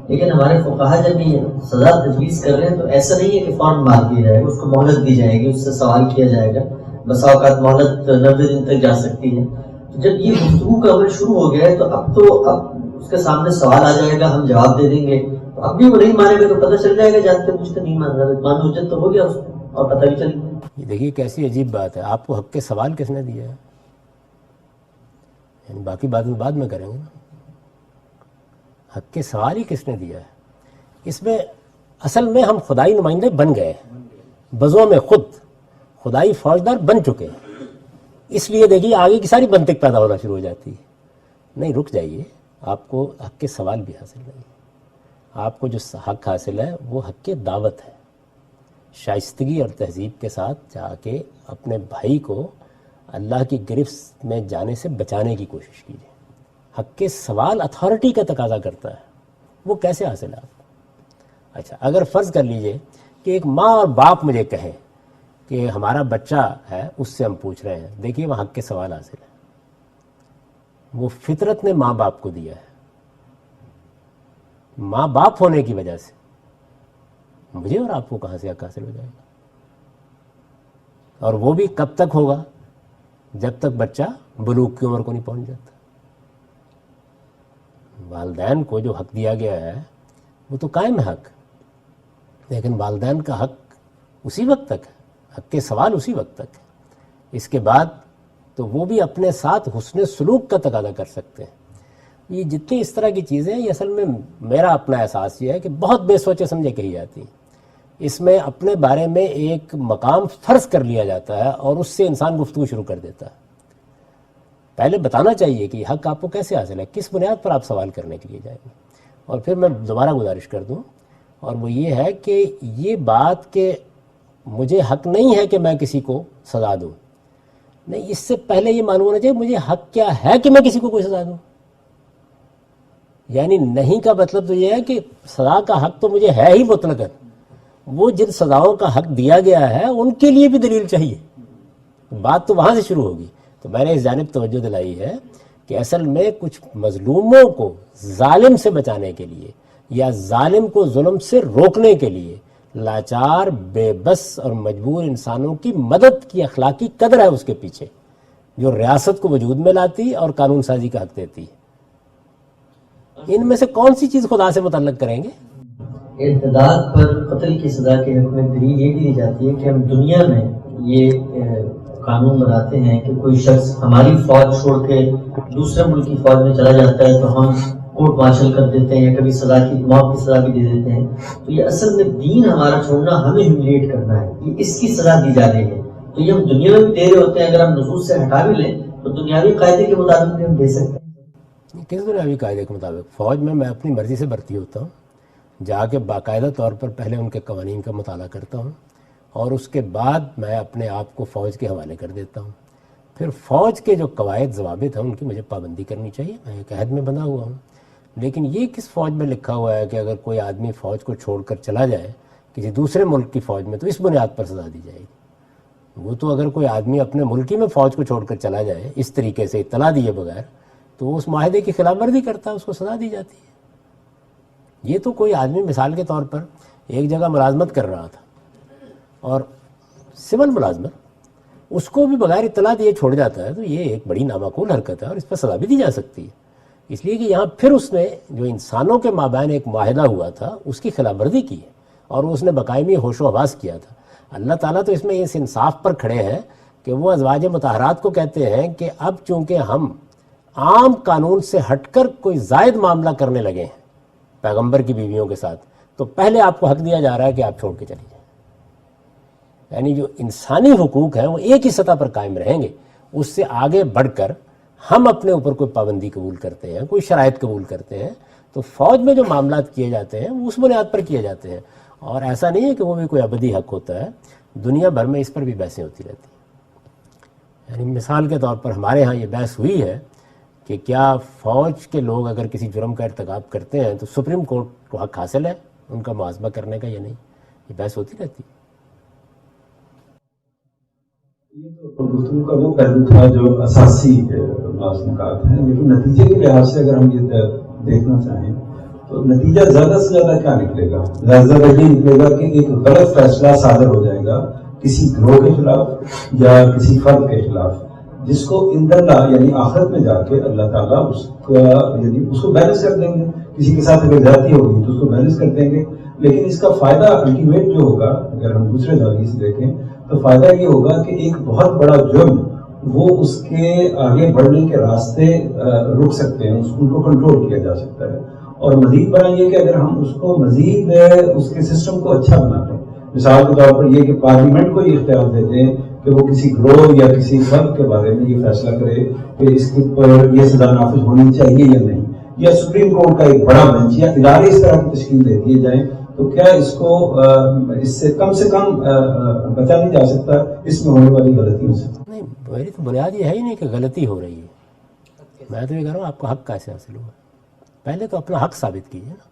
لیکن ہمارے فقہا جب یہ سزا تجویز کر رہے ہیں تو ایسا نہیں ہے کہ فوراً مار دیا جائے گا، اس کو مہلت دی جائے گی، اس سے سوال کیا جائے گا. بسا اوقات مہلت 90 دن تک جا سکتی ہے. جب یہ گفتگو کا عمل شروع ہو گیا ہے تو اب اس کے سامنے سوال آ جائے گا، ہم جواب دے دیں گے. اب بھی وہ نہیں مانے گا تو پتہ چل جائے گا جانتے مجھتے نہیں مان رہا، اتمام حجت تو ہو گیا اس کو اور پتہ بھی چل گیا. یہ دیکھیے کیسی عجیب بات ہے. آپ کو حق کے سوال کس نے دیا ہے؟ یعنی باقی بات بعد میں کریں گے نا. حق کے سوال ہی کس نے دیا ہے؟ اس میں اصل میں ہم خدائی نمائندے بن گئے، بزوں میں خود خدائی فوجدار بن چکے ہیں. اس لیے دیکھیے آگے کی ساری منطق پیدا ہونا شروع ہو جاتی ہے. نہیں، رک جائیے. آپ کو حق کے سوال بھی حاصل نہیں. آپ کو جو حق حاصل ہے وہ حق کے دعوت ہے. شائستگی اور تہذیب کے ساتھ جا کے اپنے بھائی کو اللہ کی گرفت میں جانے سے بچانے کی کوشش کیجیے. حق کے سوال اتھارٹی کا تقاضا کرتا ہے. وہ کیسے حاصل ہے آپ کو؟ اچھا، اگر فرض کر لیجئے کہ ایک ماں اور باپ مجھے کہیں کہ ہمارا بچہ ہے، اس سے ہم پوچھ رہے ہیں، دیکھیے وہ حق کے سوال حاصل ہے. وہ فطرت نے ماں باپ کو دیا ہے. ماں باپ ہونے کی وجہ سے مجھے اور آپ کو کہاں سے حق حاصل ہو جائے گا؟ اور وہ بھی کب تک ہوگا؟ جب تک بچہ بلوغ کی عمر کو نہیں پہنچ جاتا. والدین کو جو حق دیا گیا ہے وہ تو قائم ہے حق، لیکن والدین کا حق اسی وقت تک ہے، حق کے سوال اسی وقت تک ہے. اس کے بعد تو وہ بھی اپنے ساتھ حسن سلوک کا تقاضا کر سکتے ہیں. یہ جتنی اس طرح کی چیزیں یہ اصل میں میرا اپنا احساس یہ ہے کہ بہت بے سوچے سمجھے کہی جاتی ہیں. اس میں اپنے بارے میں ایک مقام فرض کر لیا جاتا ہے اور اس سے انسان گفتگو شروع کر دیتا ہے. پہلے بتانا چاہیے کہ حق آپ کو کیسے حاصل ہے، کس بنیاد پر آپ سوال کرنے کے لیے جائیں گے. اور پھر میں دوبارہ گزارش کر دوں، اور وہ یہ ہے کہ یہ بات کہ مجھے حق نہیں ہے کہ میں کسی کو سزا دوں، نہیں، اس سے پہلے یہ معلوم ہونا چاہیے مجھے حق کیا ہے کہ میں کسی کو کوئی سزا دوں. یعنی نہیں کا مطلب تو یہ ہے کہ سزا کا حق تو مجھے ہے ہی مطلقاً، وہ جن سزاؤں کا حق دیا گیا ہے ان کے لیے بھی دلیل چاہیے. بات تو وہاں سے شروع ہوگی. تو میں نے اس جانب توجہ دلائی ہے کہ اصل میں کچھ مظلوموں کو ظالم سے بچانے کے لیے یا ظالم کو ظلم سے روکنے کے لیے لاچار، بے بس اور مجبور انسانوں کی مدد کی اخلاقی قدر ہے اس کے پیچھے، جو ریاست کو وجود میں لاتی اور قانون سازی کا حق دیتی ہے. ان میں سے کون سی چیز خدا سے متعلق کریں گے؟ ارتداد پر قتل کی سزا کے حق میں دلیل یہ بھی دی جاتی ہے کہ ہم دنیا میں یہ قانون بناتے ہیں کہ کوئی شخص ہماری فوج چھوڑ کے دوسرے ملک کی فوج میں چلا جاتا ہے تو ہم کورٹ مارشل کر دیتے ہیں یا کبھی سزا کی موت کی سزا بھی دے دیتے ہیں. تو یہ اصل میں دین ہمارا چھوڑنا ہمیں ہیوملیٹ کرنا ہے، یہ اس کی سزا دی جا رہی ہے. تو یہ ہم دنیا میں بھی دے رہے ہوتے ہیں، اگر ہم نصوص سے ہٹا بھی لیں تو دنیاوی قاعدے کے مطابق بھی ہم دے سکتے ہیں. کس دنیاوی قاعدے کے مطابق؟ فوج میں اپنی مرضی سے بھرتی ہوتا ہوں، جا کے باقاعدہ طور پر پہلے ان کے قوانین کا مطالعہ کرتا ہوں اور اس کے بعد میں اپنے آپ کو فوج کے حوالے کر دیتا ہوں. پھر فوج کے جو قواعد ضوابط ہیں ان کی مجھے پابندی کرنی چاہیے، میں ایک عہد میں بندھا ہوا ہوں. لیکن یہ کس فوج میں لکھا ہوا ہے کہ اگر کوئی آدمی فوج کو چھوڑ کر چلا جائے کسی دوسرے ملک کی فوج میں تو اس بنیاد پر سزا دی جائے گی؟ وہ تو اگر کوئی آدمی اپنے ملک ہی میں فوج کو چھوڑ کر چلا جائے اس طریقے سے اطلاع دیے بغیر تو وہ اس معاہدے کی خلاف ورزی کرتا ہے، اس کو سزا دی جاتی ہے. یہ تو کوئی آدمی مثال کے طور پر ایک جگہ ملازمت کر رہا تھا اور سول ملازمت، اس کو بھی بغیر اطلاع دیے چھوڑ جاتا ہے تو یہ ایک بڑی نامعقول حرکت ہے اور اس پر سزا بھی دی جا سکتی ہے. اس لیے کہ یہاں پھر اس نے جو انسانوں کے مابین ایک معاہدہ ہوا تھا اس کی خلاف ورزی کی ہے اور اس نے بقائمی ہوش و حواس کیا تھا. اللہ تعالیٰ تو اس میں اس انصاف پر کھڑے ہیں کہ وہ ازواج مطہرات کو کہتے ہیں کہ اب چونکہ ہم عام قانون سے ہٹ کر کوئی زائد معاملہ کرنے لگے ہیں پیغمبر کی بیویوں کے ساتھ، تو پہلے آپ کو حق دیا جا رہا ہے کہ آپ چھوڑ کے چلی جائیں. یعنی جو انسانی حقوق ہیں وہ ایک ہی سطح پر قائم رہیں گے، اس سے آگے بڑھ کر ہم اپنے اوپر کوئی پابندی قبول کرتے ہیں، کوئی شرائط قبول کرتے ہیں تو فوج میں جو معاملات کیے جاتے ہیں وہ اس بنیاد پر کیے جاتے ہیں. اور ایسا نہیں ہے کہ وہ بھی کوئی ابدی حق ہوتا ہے، دنیا بھر میں اس پر بھی بحثیں ہوتی رہتی ہیں. یعنی مثال کے طور پر ہمارے ہاں یہ بحث ہوئی ہے کہ کیا فوج کے لوگ اگر کسی جرم کا ارتکاب کرتے ہیں تو سپریم کورٹ کو حق حاصل ہے ان کا محاسبہ کرنے کا یا نہیں؟ یہ بحث ہوتی رہتی ہے. یہ تو گفتگو کا وہ پہلو تھا جو اساسی نکات ہیں، لیکن نتیجے کے لحاظ سے اگر ہم یہ دیکھنا چاہیں تو نتیجہ زیادہ سے زیادہ کیا نکلے گا؟ زیادہ سے زیادہ یہ نکلے گا کہ ایک غلط فیصلہ صادر ہو جائے گا کسی گروہ کے خلاف یا کسی فرد کے خلاف، جس کو اندر یعنی آخرت میں جا کے اللہ تعالیٰ اس کو بیلنس کر دیں گے. کسی کے ساتھ اگر زیادتی ہوگی تو اس کو بیلنس کر دیں گے، لیکن اس کا فائدہ الٹیمیٹ جو ہوگا اگر ہم دوسرے زاویے سے دیکھیں تو فائدہ یہ ہوگا کہ ایک بہت بڑا جرم وہ اس کے آگے بڑھنے کے راستے رک سکتے ہیں، ان کو کنٹرول کیا جا سکتا ہے. اور مزید بڑا یہ کہ اگر ہم اس کو مزید اس کے سسٹم کو اچھا بناتے ہیں، مثال کے طور پر یہ کہ پارلیمنٹ کو یہ اختیار دیتے ہیں کہ وہ کسی گروہ یا کسی فرد کے بارے میں یہ فیصلہ کرے کہ اس کے اوپر یہ سزا نافذ ہونی چاہیے یا نہیں، یا سپریم کورٹ کا ایک بڑا بینچ یا ادارے اس طرح کی تشکیل دے دیے جائیں، تو کیا اس کو اس سے کم بچا نہیں جا سکتا اس میں ہونے والی غلطیوں سے؟ نہیں، میری تو بنیاد یہ ہے ہی نہیں کہ غلطی ہو رہی ہے. میں تو یہ کہہ رہا ہوں آپ کو حق کیسے حاصل ہوا؟ پہلے تو اپنا حق ثابت کیجیے نا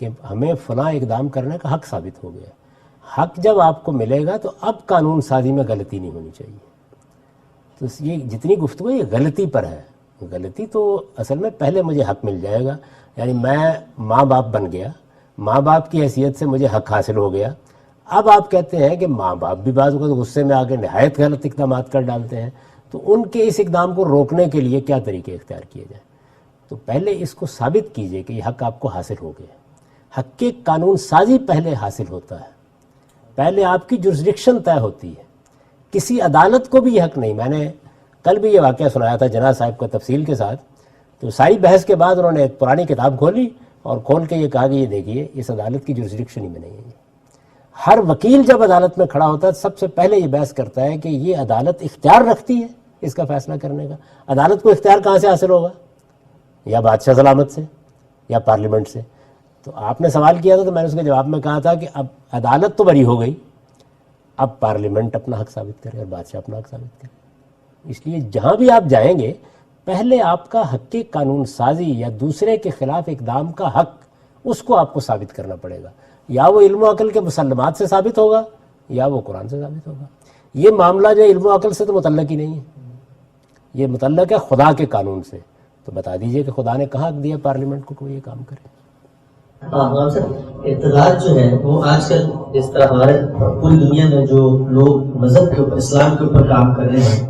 کہ ہمیں فلاں اقدام کرنے کا حق ثابت ہو گیا. حق جب آپ کو ملے گا تو اب قانون سازی میں غلطی نہیں ہونی چاہیے. تو یہ جتنی گفتگو یہ غلطی پر ہے، غلطی تو اصل میں پہلے مجھے حق مل جائے گا. یعنی میں ماں باپ بن گیا، ماں باپ کی حیثیت سے مجھے حق حاصل ہو گیا. اب آپ کہتے ہیں کہ ماں باپ بھی بعض اوقات غصے میں آ کے نہایت غلط اقدامات کر ڈالتے ہیں، تو ان کے اس اقدام کو روکنے کے لیے کیا طریقے اختیار کیے جائیں؟ تو پہلے اس کو ثابت کیجئے کہ یہ حق آپ کو حاصل ہو گیا. حق کے قانون سازی پہلے حاصل ہوتا ہے، پہلے آپ کی جورسڈکشن طے ہوتی ہے. کسی عدالت کو بھی یہ حق نہیں. میں نے کل بھی یہ واقعہ سنایا تھا جناح صاحب کا تفصیل کے ساتھ. تو ساری بحث کے بعد انہوں نے ایک پرانی کتاب کھولی اور کھول کے یہ کہا کہ یہ دیکھیے اس عدالت کی جورسڈکشن ہی میں نہیں ہے. ہر وکیل جب عدالت میں کھڑا ہوتا ہے سب سے پہلے یہ بحث کرتا ہے کہ یہ عدالت اختیار رکھتی ہے اس کا فیصلہ کرنے کا. عدالت کو اختیار کہاں سے حاصل ہوگا؟ یا بادشاہ سلامت سے یا پارلیمنٹ سے. تو آپ نے سوال کیا تھا تو میں نے اس کے جواب میں کہا تھا کہ اب عدالت تو بری ہو گئی، اب پارلیمنٹ اپنا حق ثابت کرے اور بادشاہ اپنا حق ثابت کرے. اس لیے جہاں بھی آپ جائیں گے پہلے آپ کا حق قانون سازی یا دوسرے کے خلاف اقدام کا حق اس کو آپ کو ثابت کرنا پڑے گا، یا وہ علم و عقل کے مسلمات سے ثابت ہوگا یا وہ قرآن سے ثابت ہوگا۔ یہ معاملہ جو علم و عقل سے تو متعلق ہی نہیں ہے، یہ متعلق ہے خدا کے قانون سے۔ تو بتا دیجئے کہ خدا نے کہاں حق دیا پارلیمنٹ کو کوئی یہ کام کرے؟ ارتداد جو ہے وہ آج کل جس طرح ہمارے پوری دنیا میں جو لوگ مذہب کے اوپر، اسلام کے اوپر کام کر رہے ہیں،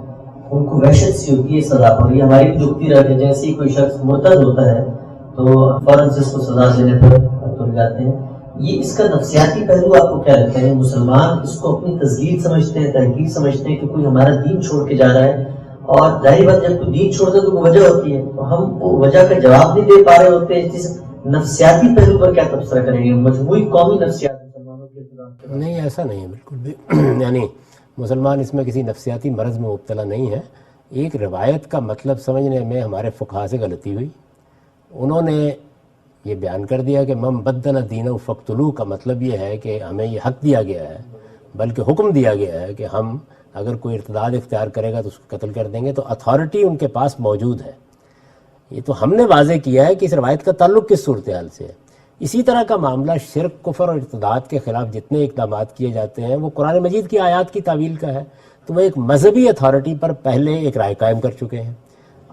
ان کو وحشت سی ہوتی ہے سزا پر۔ یہ ہماری جگتی رکھ ہے، جیسے ہی کوئی شخص مرتد ہوتا ہے تو فوراً سے اس کو سزا دینے پر تل جاتے ہیں۔ یہ اس کا نفسیاتی پہلو آپ کو کیا لگتا ہے؟ مسلمان اس کو اپنی تذلیل سمجھتے ہیں، تحقیر سمجھتے ہیں کہ کوئی ہمارا دین چھوڑ کے جا رہا ہے، اور ظاہر بات جب کوئی دین چھوڑتا ہے تو وجہ ہوتی ہے، تو ہم وہ وجہ کا جواب نہیں دے پا رہے ہوتے ہیں۔ اس نفسیاتی پہلو پر کیا تبصرہ کریں گے؟ مجموعی قومی نفسیات مسلمانوں کے خلاف؟ نہیں، ایسا نہیں ہے بالکل بھی یعنی مسلمان اس میں کسی نفسیاتی مرض میں مبتلا نہیں ہے۔ ایک روایت کا مطلب سمجھنے میں ہمارے فقہا سے غلطی ہوئی۔ انہوں نے یہ بیان کر دیا کہ من بدل دینہ فقتلوہ کا مطلب یہ ہے کہ ہمیں یہ حق دیا گیا ہے، بلکہ حکم دیا گیا ہے کہ ہم اگر کوئی ارتداد اختیار کرے گا تو اس کو قتل کر دیں گے، تو اتھارٹی ان کے پاس موجود ہے۔ یہ تو ہم نے واضح کیا ہے کہ اس روایت کا تعلق کس صورتحال سے ہے۔ اسی طرح کا معاملہ شرک، کفر اور ارتداد کے خلاف جتنے اقدامات کیے جاتے ہیں وہ قرآن مجید کی آیات کی تعویل کا ہے، تو وہ ایک مذہبی اتھارٹی پر پہلے ایک رائے قائم کر چکے ہیں۔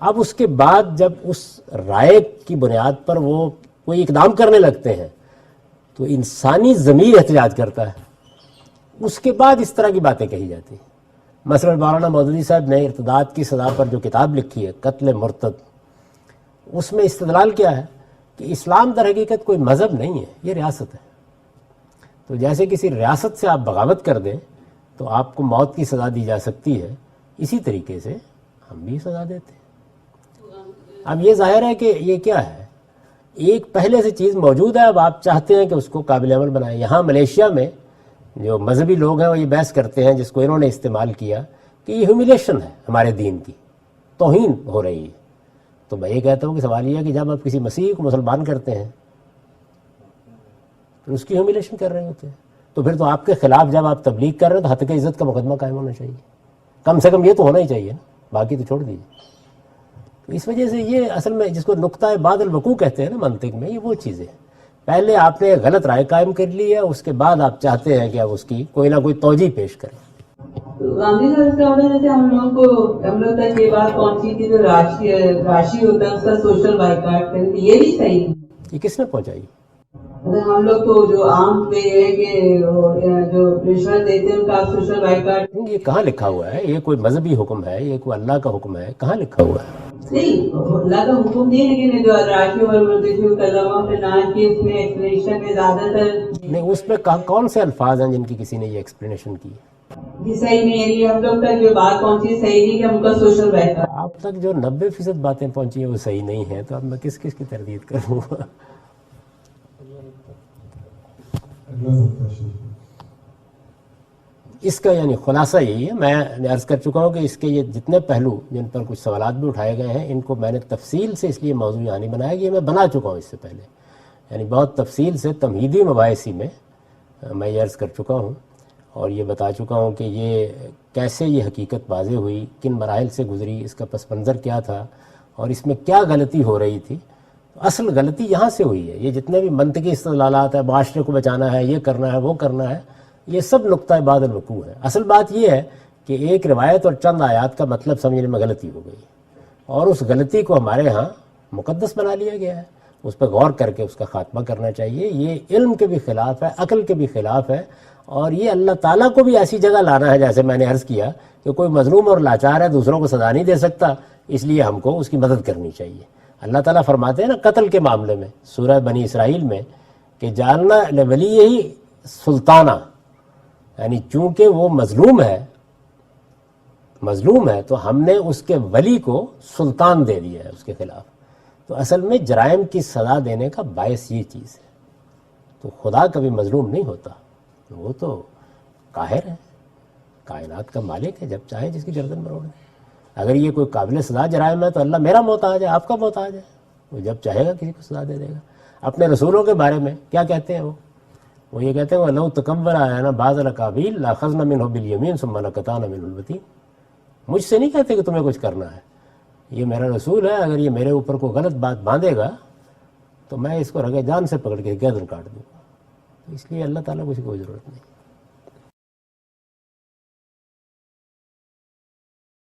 اب اس کے بعد جب اس رائے کی بنیاد پر وہ کوئی اقدام کرنے لگتے ہیں تو انسانی ضمیر احتجاج کرتا ہے، اس کے بعد اس طرح کی باتیں کہی جاتی ہیں۔ مثلا مولانا مودودی صاحب نے ارتداد کی سزا پر جو کتاب لکھی ہے قتل مرتد، اس میں استدلال کیا ہے کہ اسلام در حقیقت کوئی مذہب نہیں ہے، یہ ریاست ہے۔ تو جیسے کسی ریاست سے آپ بغاوت کر دیں تو آپ کو موت کی سزا دی جا سکتی ہے، اسی طریقے سے ہم بھی سزا دیتے ہیں۔ اب یہ ظاہر ہے کہ یہ کیا ہے، ایک پہلے سے چیز موجود ہے، اب آپ چاہتے ہیں کہ اس کو قابل عمل بنائیں۔ یہاں ملیشیا میں جو مذہبی لوگ ہیں وہ یہ بحث کرتے ہیں، جس کو انہوں نے استعمال کیا، کہ یہ ہیوملیشن ہے، ہمارے دین کی توہین ہو رہی ہے۔ تو میں یہ کہتا ہوں کہ سوال یہ ہے کہ جب آپ کسی مسیحی کو مسلمان کرتے ہیں تو اس کی ہیوملیشن کر رہے ہوتے ہیں، تو پھر تو آپ کے خلاف جب آپ تبلیغ کر رہے ہیں تو حتیٰ عزت کا مقدمہ قائم ہونا چاہیے، کم سے کم یہ تو ہونا ہی چاہیے نا، باقی تو چھوڑ دیجیے۔ تو اس وجہ سے یہ اصل میں جس کو نقطہ بعد الوقوع کہتے ہیں نا منطق میں، یہ وہ چیزیں پہلے آپ نے غلط رائے قائم کر لی ہے، اس کے بعد آپ چاہتے ہیں کہ آپ اس کی کوئی نہ کوئی توجیہ پیش کریں۔ گاندھی صاحب اس کا جیسے ہم لوگ تک یہ بات پہنچی تھی جو راشی ہوتا ہے اس کا سوشل بائیکاٹ کریں، یہ بھی صحیح ہے۔ یہ کس نے پہنچائی؟ ہم لوگ تو جو عام پہ ہے کہ جو رشوت دیتے ہیں ان کا سوشل بائیکاٹ۔ یہ کہاں لکھا ہوا ہے؟ یہ کوئی مذہبی حکم ہے؟ یہ کوئی اللہ کا حکم ہے؟ کہاں لکھا ہوا ہے؟ نہیں، اللہ کا حکم نہیں، لیکن جو راشی اور کلمہ پہ نام کی اس میں ایکسپلینیشن میں زیادہ تر نہیں، اس میں کون سے الفاظ ہیں جن کی کسی نے یہ ایکسپلینیشن کی؟ یہ صحیح نہیں ہے، یہ ہم لوگ تک جو بات پہنچی صحیح نہیں کہ ہم کا سوشل بائیکاٹ۔ آپ تک جو 90% باتیں پہنچی ہیں وہ صحیح نہیں ہیں، تو اب میں کس کی تردید کروں گا؟ اس کا یعنی خلاصہ یہی ہے، میں عرض کر چکا ہوں کہ اس کے یہ جتنے پہلو جن پر کچھ سوالات بھی اٹھائے گئے ہیں، ان کو میں نے تفصیل سے اس لیے موضوع یہاں نہیں بنایا کہ یہ میں بنا چکا ہوں اس سے پہلے، یعنی بہت تفصیل سے تمہیدی مباحثی میں میں یہ عرض کر چکا ہوں اور یہ بتا چکا ہوں کہ یہ کیسے یہ حقیقت واضح ہوئی، کن مراحل سے گزری، اس کا پس منظر کیا تھا اور اس میں کیا غلطی ہو رہی تھی۔ اصل غلطی یہاں سے ہوئی ہے، یہ جتنے بھی منطقی استدلالات ہیں، معاشرے کو بچانا ہے، یہ کرنا ہے، وہ کرنا ہے، یہ سب نقطہ بعد الوقوع ہے۔ اصل بات یہ ہے کہ ایک روایت اور چند آیات کا مطلب سمجھنے میں غلطی ہو گئی اور اس غلطی کو ہمارے ہاں مقدس بنا لیا گیا ہے، اس پہ غور کر کے اس کا خاتمہ کرنا چاہیے۔ یہ علم کے بھی خلاف ہے، عقل کے بھی خلاف ہے، اور یہ اللہ تعالیٰ کو بھی ایسی جگہ لانا ہے، جیسے میں نے عرض کیا کہ کوئی مظلوم اور لاچار ہے، دوسروں کو سزا نہیں دے سکتا، اس لیے ہم کو اس کی مدد کرنی چاہیے۔ اللہ تعالیٰ فرماتے ہیں نا قتل کے معاملے میں سورہ بنی اسرائیل میں کہ جعلنا لولیہ سلطانہ، یعنی چونکہ وہ مظلوم ہے تو ہم نے اس کے ولی کو سلطان دے دیا ہے اس کے خلاف۔ تو اصل میں جرائم کی سزا دینے کا باعث یہ چیز ہے۔ تو خدا کبھی مظلوم نہیں ہوتا، وہ تو قاہر ہے، کائنات کا مالک ہے، جب چاہے جس کی گردن مروڑے۔ اگر یہ کوئی قابل سزا جرائم ہے تو اللہ میرا محتاج ہے، آپ کا محتاج ہے، وہ جب چاہے گا کسی کو سزا دے دے گا۔ اپنے رسولوں کے بارے میں کیا کہتے ہیں وہ یہ کہتے ہیں وَلَوْ تَكَبَّرَ عَلَيْنَا بَعْضَ الْأَقَاوِيلِ لَأَخَذْنَا مِنْهُ بِالْيَمِينِ ثُمَّ لَقَطَعْنَا مِنْهُ الْوَتِينَ۔ مجھ سے نہیں کہتے کہ تمہیں کچھ کرنا ہے، یہ میرا رسول ہے، اگر یہ میرے اوپر کوئی غلط بات باندھے گا تو میں اس کو رگے جان سے پکڑ کے گردن کاٹ دوں گا. اس لیے اللہ تعالیٰ کو اس کی کوئی ضرورت نہیں.